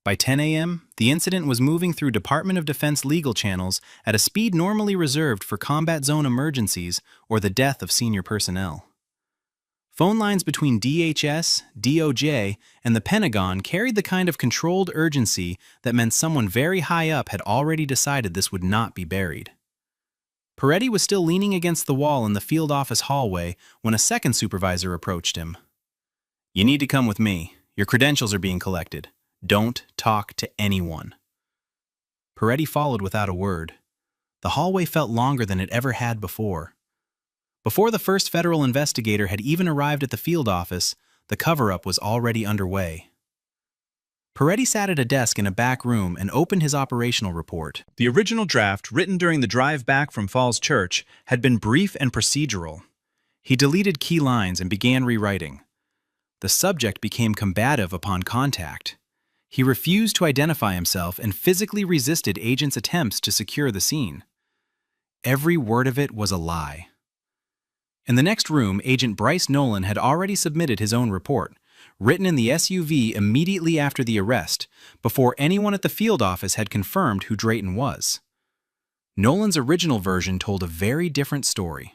By 10 a.m., the incident was moving through Department of Defense legal channels at a speed normally reserved for combat zone emergencies or the death of senior personnel. Phone lines between DHS, DOJ, and the Pentagon carried the kind of controlled urgency that meant someone very high up had already decided this would not be buried. Peretti was still leaning against the wall in the field office hallway when a second supervisor approached him. "You need to come with me. Your credentials are being collected. Don't talk to anyone." Peretti followed without a word. The hallway felt longer than it ever had before. Before the first federal investigator had even arrived at the field office, the cover-up was already underway. Peretti sat at a desk in a back room and opened his operational report. The original draft, written during the drive back from Falls Church, had been brief and procedural. He deleted key lines and began rewriting. The subject became combative upon contact. He refused to identify himself and physically resisted agents' attempts to secure the scene. Every word of it was a lie. In the next room, Agent Bryce Nolan had already submitted his own report, written in the SUV immediately after the arrest, before anyone at the field office had confirmed who Drayton was. Nolan's original version told a very different story.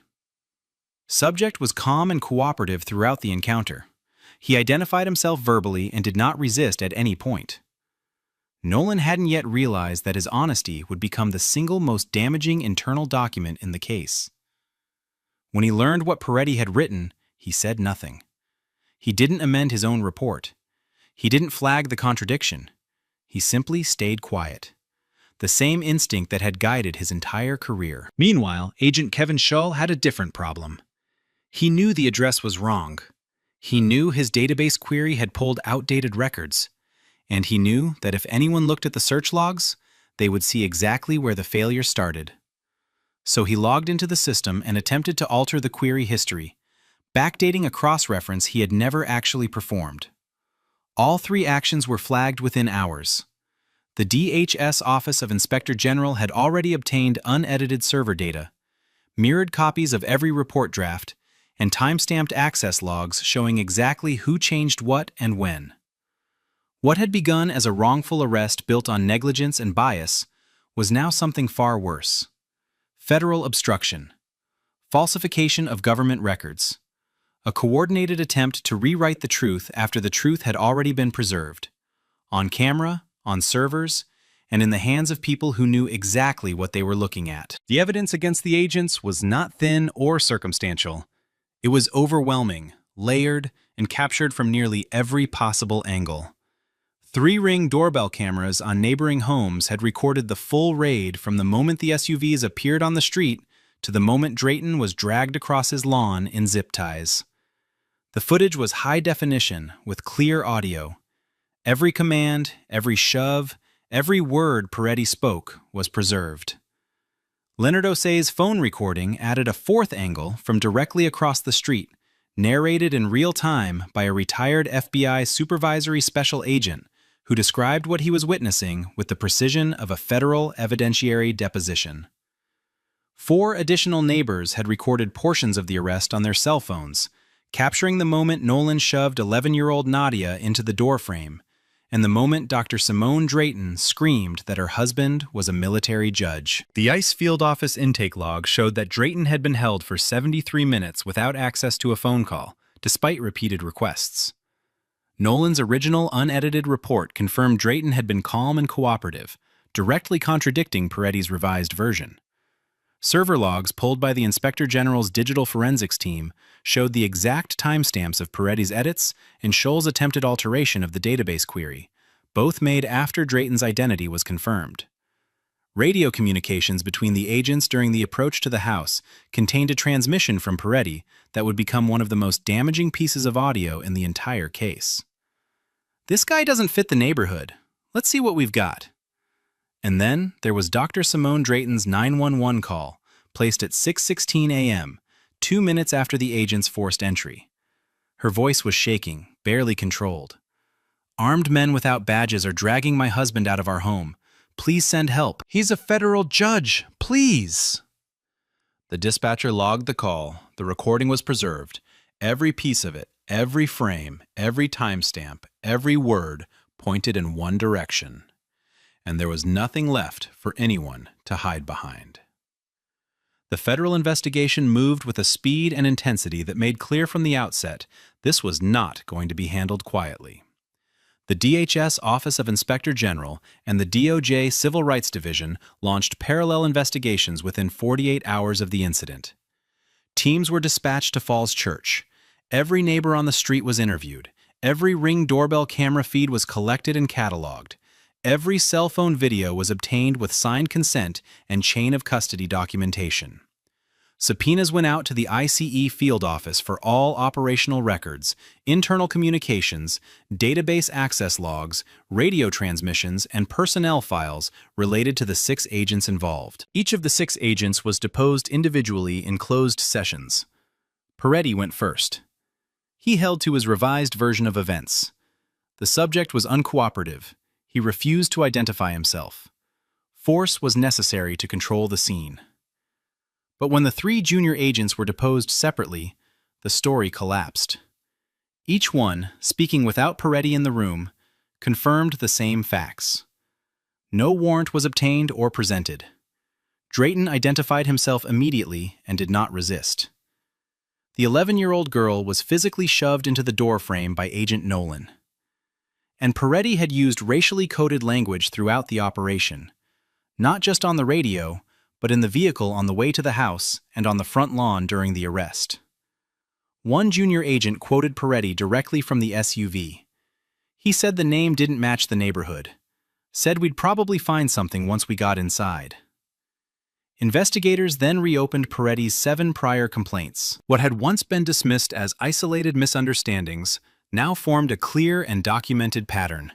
Subject was calm and cooperative throughout the encounter. He identified himself verbally and did not resist at any point. Nolan hadn't yet realized that his honesty would become the single most damaging internal document in the case. When he learned what Peretti had written, he said nothing. He didn't amend his own report. He didn't flag the contradiction. He simply stayed quiet. The same instinct that had guided his entire career. Meanwhile, Agent Kevin Shull had a different problem. He knew the address was wrong. He knew his database query had pulled outdated records. And he knew that if anyone looked at the search logs, they would see exactly where the failure started. So he logged into the system and attempted to alter the query history, backdating a cross-reference he had never actually performed. All three actions were flagged within hours. The DHS Office of Inspector General had already obtained unedited server data, mirrored copies of every report draft, and time-stamped access logs showing exactly who changed what and when. What had begun as a wrongful arrest built on negligence and bias was now something far worse. Federal obstruction, falsification of government records, a coordinated attempt to rewrite the truth after the truth had already been preserved, on camera, on servers, and in the hands of people who knew exactly what they were looking at. The evidence against the agents was not thin or circumstantial. It was overwhelming, layered, and captured from nearly every possible angle. 3 Ring doorbell cameras on neighboring homes had recorded the full raid from the moment the SUVs appeared on the street to the moment Drayton was dragged across his lawn in zip ties. The footage was high definition with clear audio. Every command, every shove, every word Peretti spoke was preserved. Leonard Osei's phone recording added a 4th angle from directly across the street, narrated in real time by a retired FBI supervisory special agent who described what he was witnessing with the precision of a federal evidentiary deposition. 4 additional neighbors had recorded portions of the arrest on their cell phones, capturing the moment Nolan shoved 11-year-old Nadia into the doorframe, and the moment Dr. Simone Drayton screamed that her husband was a military judge. The ICE field office intake log showed that Drayton had been held for 73 minutes without access to a phone call, despite repeated requests. Nolan's original unedited report confirmed Drayton had been calm and cooperative, directly contradicting Peretti's revised version. Server logs pulled by the Inspector General's digital forensics team showed the exact timestamps of Peretti's edits and Scholl's attempted alteration of the database query, both made after Drayton's identity was confirmed. Radio communications between the agents during the approach to the house contained a transmission from Peretti that would become one of the most damaging pieces of audio in the entire case. This guy doesn't fit the neighborhood. Let's see what we've got. And then there was Dr. Simone Drayton's 911 call, placed at 6:16 a.m., 2 minutes after the agents forced entry. Her voice was shaking, barely controlled. "Armed men without badges are dragging my husband out of our home. Please send help. He's a federal judge. Please." The dispatcher logged the call. The recording was preserved. Every piece of it, every frame, every timestamp, every word pointed in one direction. And there was nothing left for anyone to hide behind. The federal investigation moved with a speed and intensity that made clear from the outset this was not going to be handled quietly. The DHS Office of Inspector General and the DOJ Civil Rights Division launched parallel investigations within 48 hours of the incident. Teams were dispatched to Falls Church. Every neighbor on the street was interviewed. Every Ring doorbell camera feed was collected and cataloged. Every cell phone video was obtained with signed consent and chain of custody documentation. Subpoenas went out to the ICE field office for all operational records, internal communications, database access logs, radio transmissions, and personnel files related to the 6 agents involved. Each of the 6 agents was deposed individually in closed sessions. Peretti went first. He held to his revised version of events. The subject was uncooperative. He refused to identify himself. Force was necessary to control the scene. But when the 3 junior agents were deposed separately, the story collapsed. Each one, speaking without Peretti in the room, confirmed the same facts. No warrant was obtained or presented. Drayton identified himself immediately and did not resist. The 11-year-old girl was physically shoved into the doorframe by Agent Nolan. And Peretti had used racially coded language throughout the operation, not just on the radio, but in the vehicle on the way to the house and on the front lawn during the arrest. One junior agent quoted Peretti directly from the SUV. He said the name didn't match the neighborhood, said we'd probably find something once we got inside. Investigators then reopened Peretti's 7 prior complaints. What had once been dismissed as isolated misunderstandings now formed a clear and documented pattern.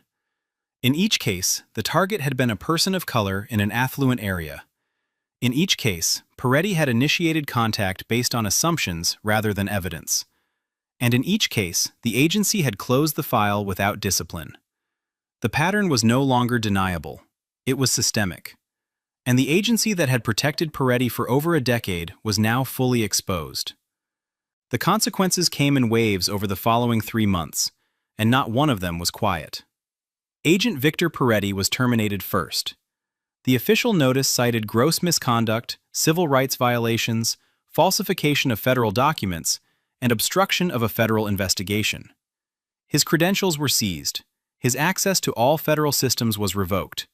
In each case, the target had been a person of color in an affluent area. In each case, Peretti had initiated contact based on assumptions rather than evidence. And in each case, the agency had closed the file without discipline. The pattern was no longer deniable. It was systemic. And the agency that had protected Peretti for over a decade was now fully exposed. The consequences came in waves over the following 3 months, and not one of them was quiet. Agent Victor Peretti was terminated first. The official notice cited gross misconduct, civil rights violations, falsification of federal documents, and obstruction of a federal investigation. His credentials were seized. His access to all federal systems was revoked.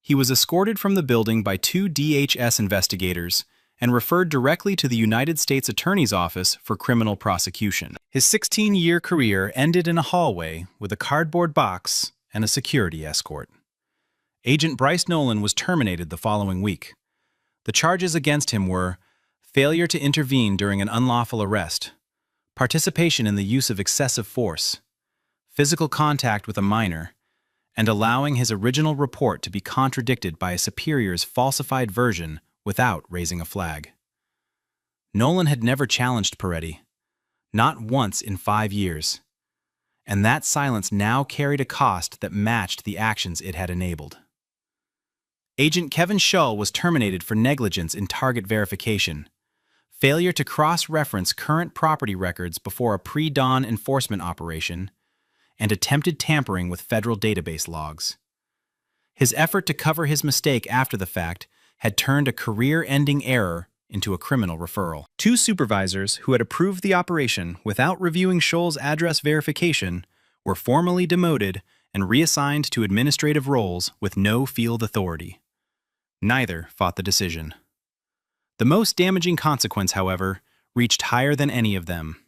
He was escorted from the building by 2 DHS investigators and referred directly to the United States Attorney's Office for criminal prosecution. His 16-year career ended in a hallway with a cardboard box and a security escort. Agent Bryce Nolan was terminated the following week. The charges against him were failure to intervene during an unlawful arrest, participation in the use of excessive force, physical contact with a minor, and allowing his original report to be contradicted by a superior's falsified version without raising a flag. Nolan had never challenged Peretti, not once in 5 years, and that silence now carried a cost that matched the actions it had enabled. Agent Kevin Shull was terminated for negligence in target verification, failure to cross-reference current property records before a pre-dawn enforcement operation, and attempted tampering with federal database logs. His effort to cover his mistake after the fact had turned a career-ending error into a criminal referral. Two supervisors who had approved the operation without reviewing Shull's address verification were formally demoted and reassigned to administrative roles with no field authority. Neither fought the decision. The most damaging consequence, however, reached higher than any of them.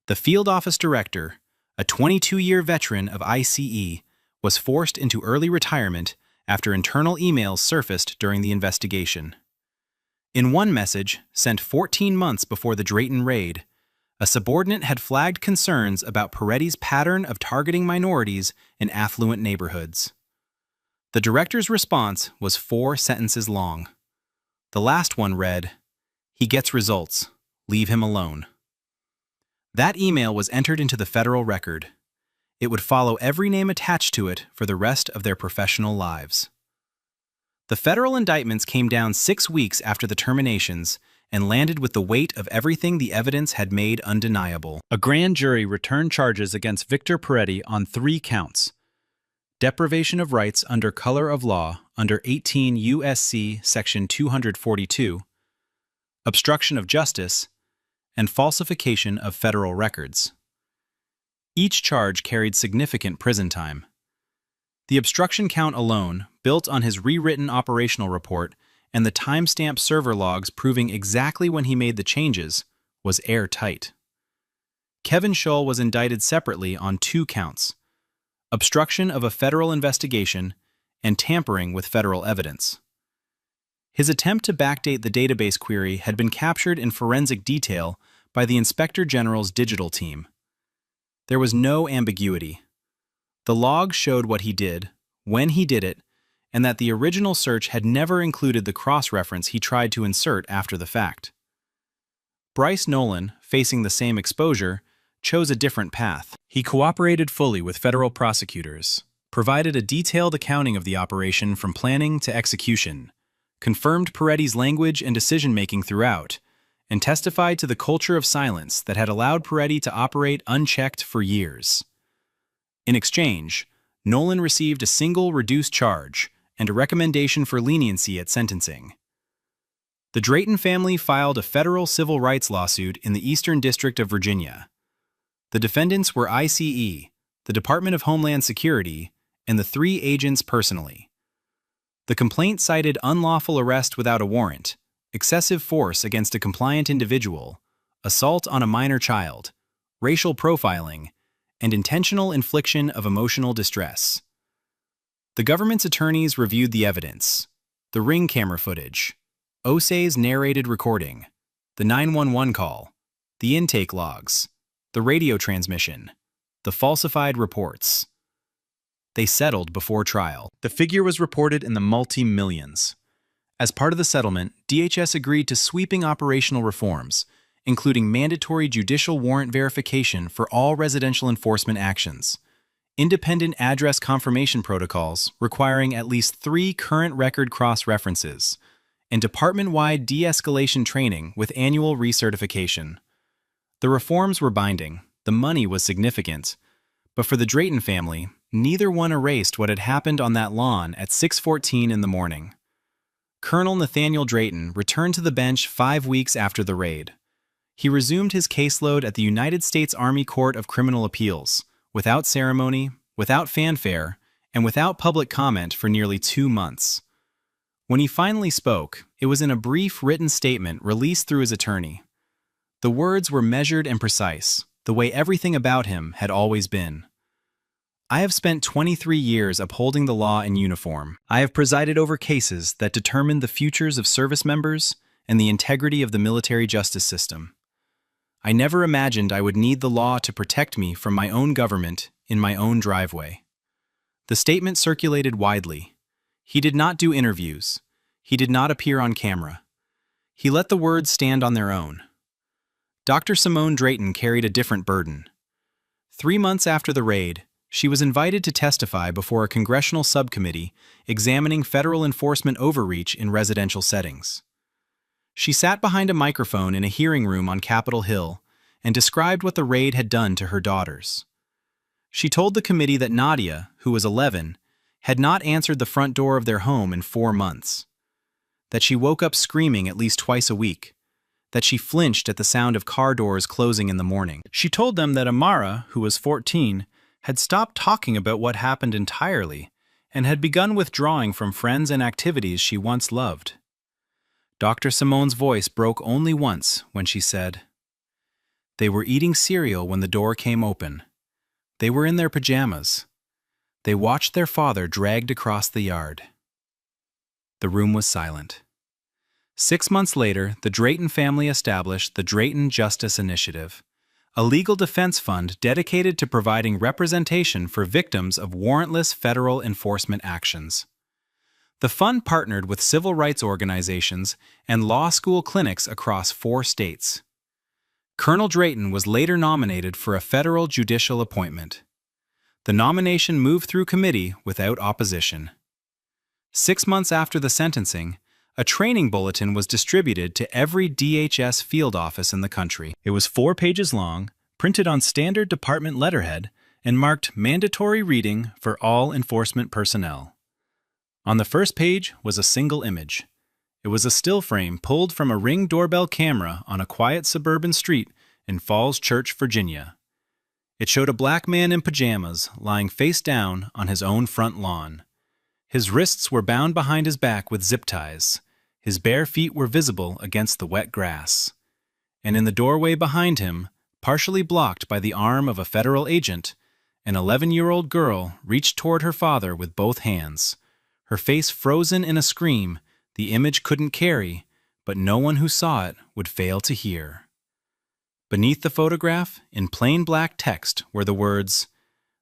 The field office director, a 22-year veteran of ICE, was forced into early retirement after internal emails surfaced during the investigation. In one message, sent 14 months before the Drayton raid, a subordinate had flagged concerns about Peretti's pattern of targeting minorities in affluent neighborhoods. The director's response was 4 sentences long. The last one read, "He gets results. Leave him alone." That email was entered into the federal record. It would follow every name attached to it for the rest of their professional lives. The federal indictments came down 6 weeks after the terminations and landed with the weight of everything the evidence had made undeniable. A grand jury returned charges against Victor Peretti on 3 counts: deprivation of rights under color of law under 18 U.S.C. Section 242, obstruction of justice, and falsification of federal records. Each charge carried significant prison time. The obstruction count alone, built on his rewritten operational report and the timestamp server logs proving exactly when he made the changes, was airtight. Kevin Shull was indicted separately on 2 counts: obstruction of a federal investigation and tampering with federal evidence. His attempt to backdate the database query had been captured in forensic detail by the Inspector General's digital team. There was no ambiguity. The log showed what he did, when he did it, and that the original search had never included the cross-reference he tried to insert after the fact. Bryce Nolan, facing the same exposure, chose a different path. He cooperated fully with federal prosecutors, provided a detailed accounting of the operation from planning to execution, confirmed Peretti's language and decision-making throughout, and testified to the culture of silence that had allowed Peretti to operate unchecked for years. In exchange, Nolan received a single reduced charge and a recommendation for leniency at sentencing. The Drayton family filed a federal civil rights lawsuit in the Eastern District of Virginia. The defendants were ICE, the Department of Homeland Security, and the 3 agents personally. The complaint cited unlawful arrest without a warrant, excessive force against a compliant individual, assault on a minor child, racial profiling, and intentional infliction of emotional distress. The government's attorneys reviewed the evidence: the ring camera footage, Osei's narrated recording, the 911 call, the intake logs, the radio transmission, the falsified reports. They settled before trial. The figure was reported in the multi-millions. As part of the settlement, DHS agreed to sweeping operational reforms, including mandatory judicial warrant verification for all residential enforcement actions, independent address confirmation protocols requiring at least 3 current record cross-references, and department-wide de-escalation training with annual recertification. The reforms were binding, the money was significant, but for the Drayton family, neither one erased what had happened on that lawn at 6:14 in the morning. Colonel Nathaniel Drayton returned to the bench 5 weeks after the raid. He resumed his caseload at the United States Army Court of Criminal Appeals, without ceremony, without fanfare, and without public comment for nearly 2 months. When he finally spoke, it was in a brief written statement released through his attorney. The words were measured and precise, the way everything about him had always been. I have spent 23 years upholding the law in uniform. I have presided over cases that determined the futures of service members and the integrity of the military justice system. I never imagined I would need the law to protect me from my own government in my own driveway. The statement circulated widely. He did not do interviews. He did not appear on camera. He let the words stand on their own. Dr. Simone Drayton carried a different burden. 3 months after the raid, she was invited to testify before a congressional subcommittee examining federal enforcement overreach in residential settings. She sat behind a microphone in a hearing room on Capitol Hill and described what the raid had done to her daughters. She told the committee that Nadia, who was 11, had not answered the front door of their home in 4 months, that she woke up screaming at least twice a week, that she flinched at the sound of car doors closing in the morning. She told them that Amara, who was 14, had stopped talking about what happened entirely and had begun withdrawing from friends and activities she once loved. Dr. Simone's voice broke only once when she said, "They were eating cereal when the door came open. They were in their pajamas. They watched their father dragged across the yard." The room was silent. 6 months later, the Drayton family established the Drayton Justice Initiative, a legal defense fund dedicated to providing representation for victims of warrantless federal enforcement actions. The fund partnered with civil rights organizations and law school clinics across 4 states. Colonel Drayton was later nominated for a federal judicial appointment. The nomination moved through committee without opposition. 6 months after the sentencing, a training bulletin was distributed to every DHS field office in the country. It was 4 pages long, printed on standard department letterhead, and marked mandatory reading for all enforcement personnel. On the first page was a single image. It was a still frame pulled from a Ring doorbell camera on a quiet suburban street in Falls Church, Virginia. It showed a black man in pajamas lying face down on his own front lawn. His wrists were bound behind his back with zip ties. His bare feet were visible against the wet grass. And in the doorway behind him, partially blocked by the arm of a federal agent, an 11-year-old girl reached toward her father with both hands. Her face frozen in a scream the image couldn't carry, but no one who saw it would fail to hear. Beneath the photograph, in plain black text, were the words,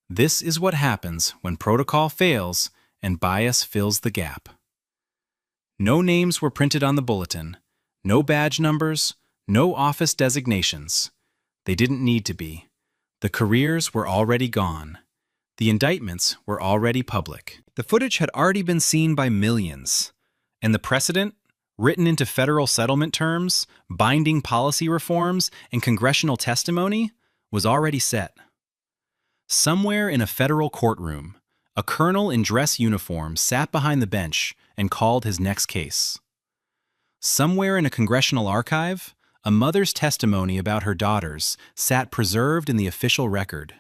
"This is what happens when protocol fails and bias fills the gap." No names were printed on the bulletin, no badge numbers, no office designations. They didn't need to be. The careers were already gone. The indictments were already public. The footage had already been seen by millions, and the precedent, written into federal settlement terms, binding policy reforms, and congressional testimony, was already set. Somewhere in a federal courtroom, a colonel in dress uniform sat behind the bench and called his next case. Somewhere in a congressional archive, a mother's testimony about her daughters sat preserved in the official record.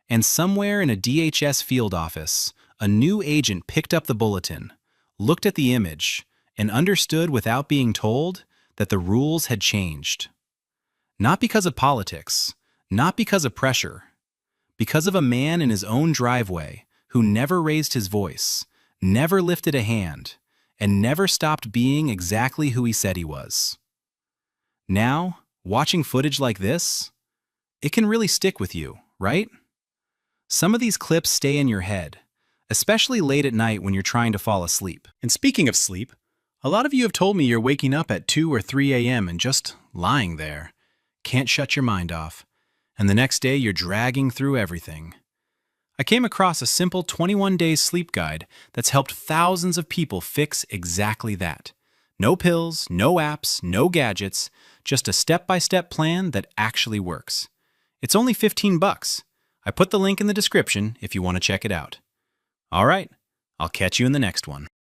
And somewhere in a DHS field office, a new agent picked up the bulletin, looked at the image, and understood without being told that the rules had changed. Not because of politics, not because of pressure, because of a man in his own driveway who never raised his voice, never lifted a hand, and never stopped being exactly who he said he was. Now, watching footage like this, it can really stick with you, right? Some of these clips stay in your head, especially late at night when you're trying to fall asleep. And speaking of sleep, a lot of you have told me you're waking up at 2 or 3 a.m. and just lying there. Can't shut your mind off. And the next day you're dragging through everything. I came across a simple 21-day sleep guide that's helped thousands of people fix exactly that. No pills, no apps, no gadgets, just a step-by-step plan that actually works. It's only $15. I put the link in the description if you want to check it out. All right, I'll catch you in the next one.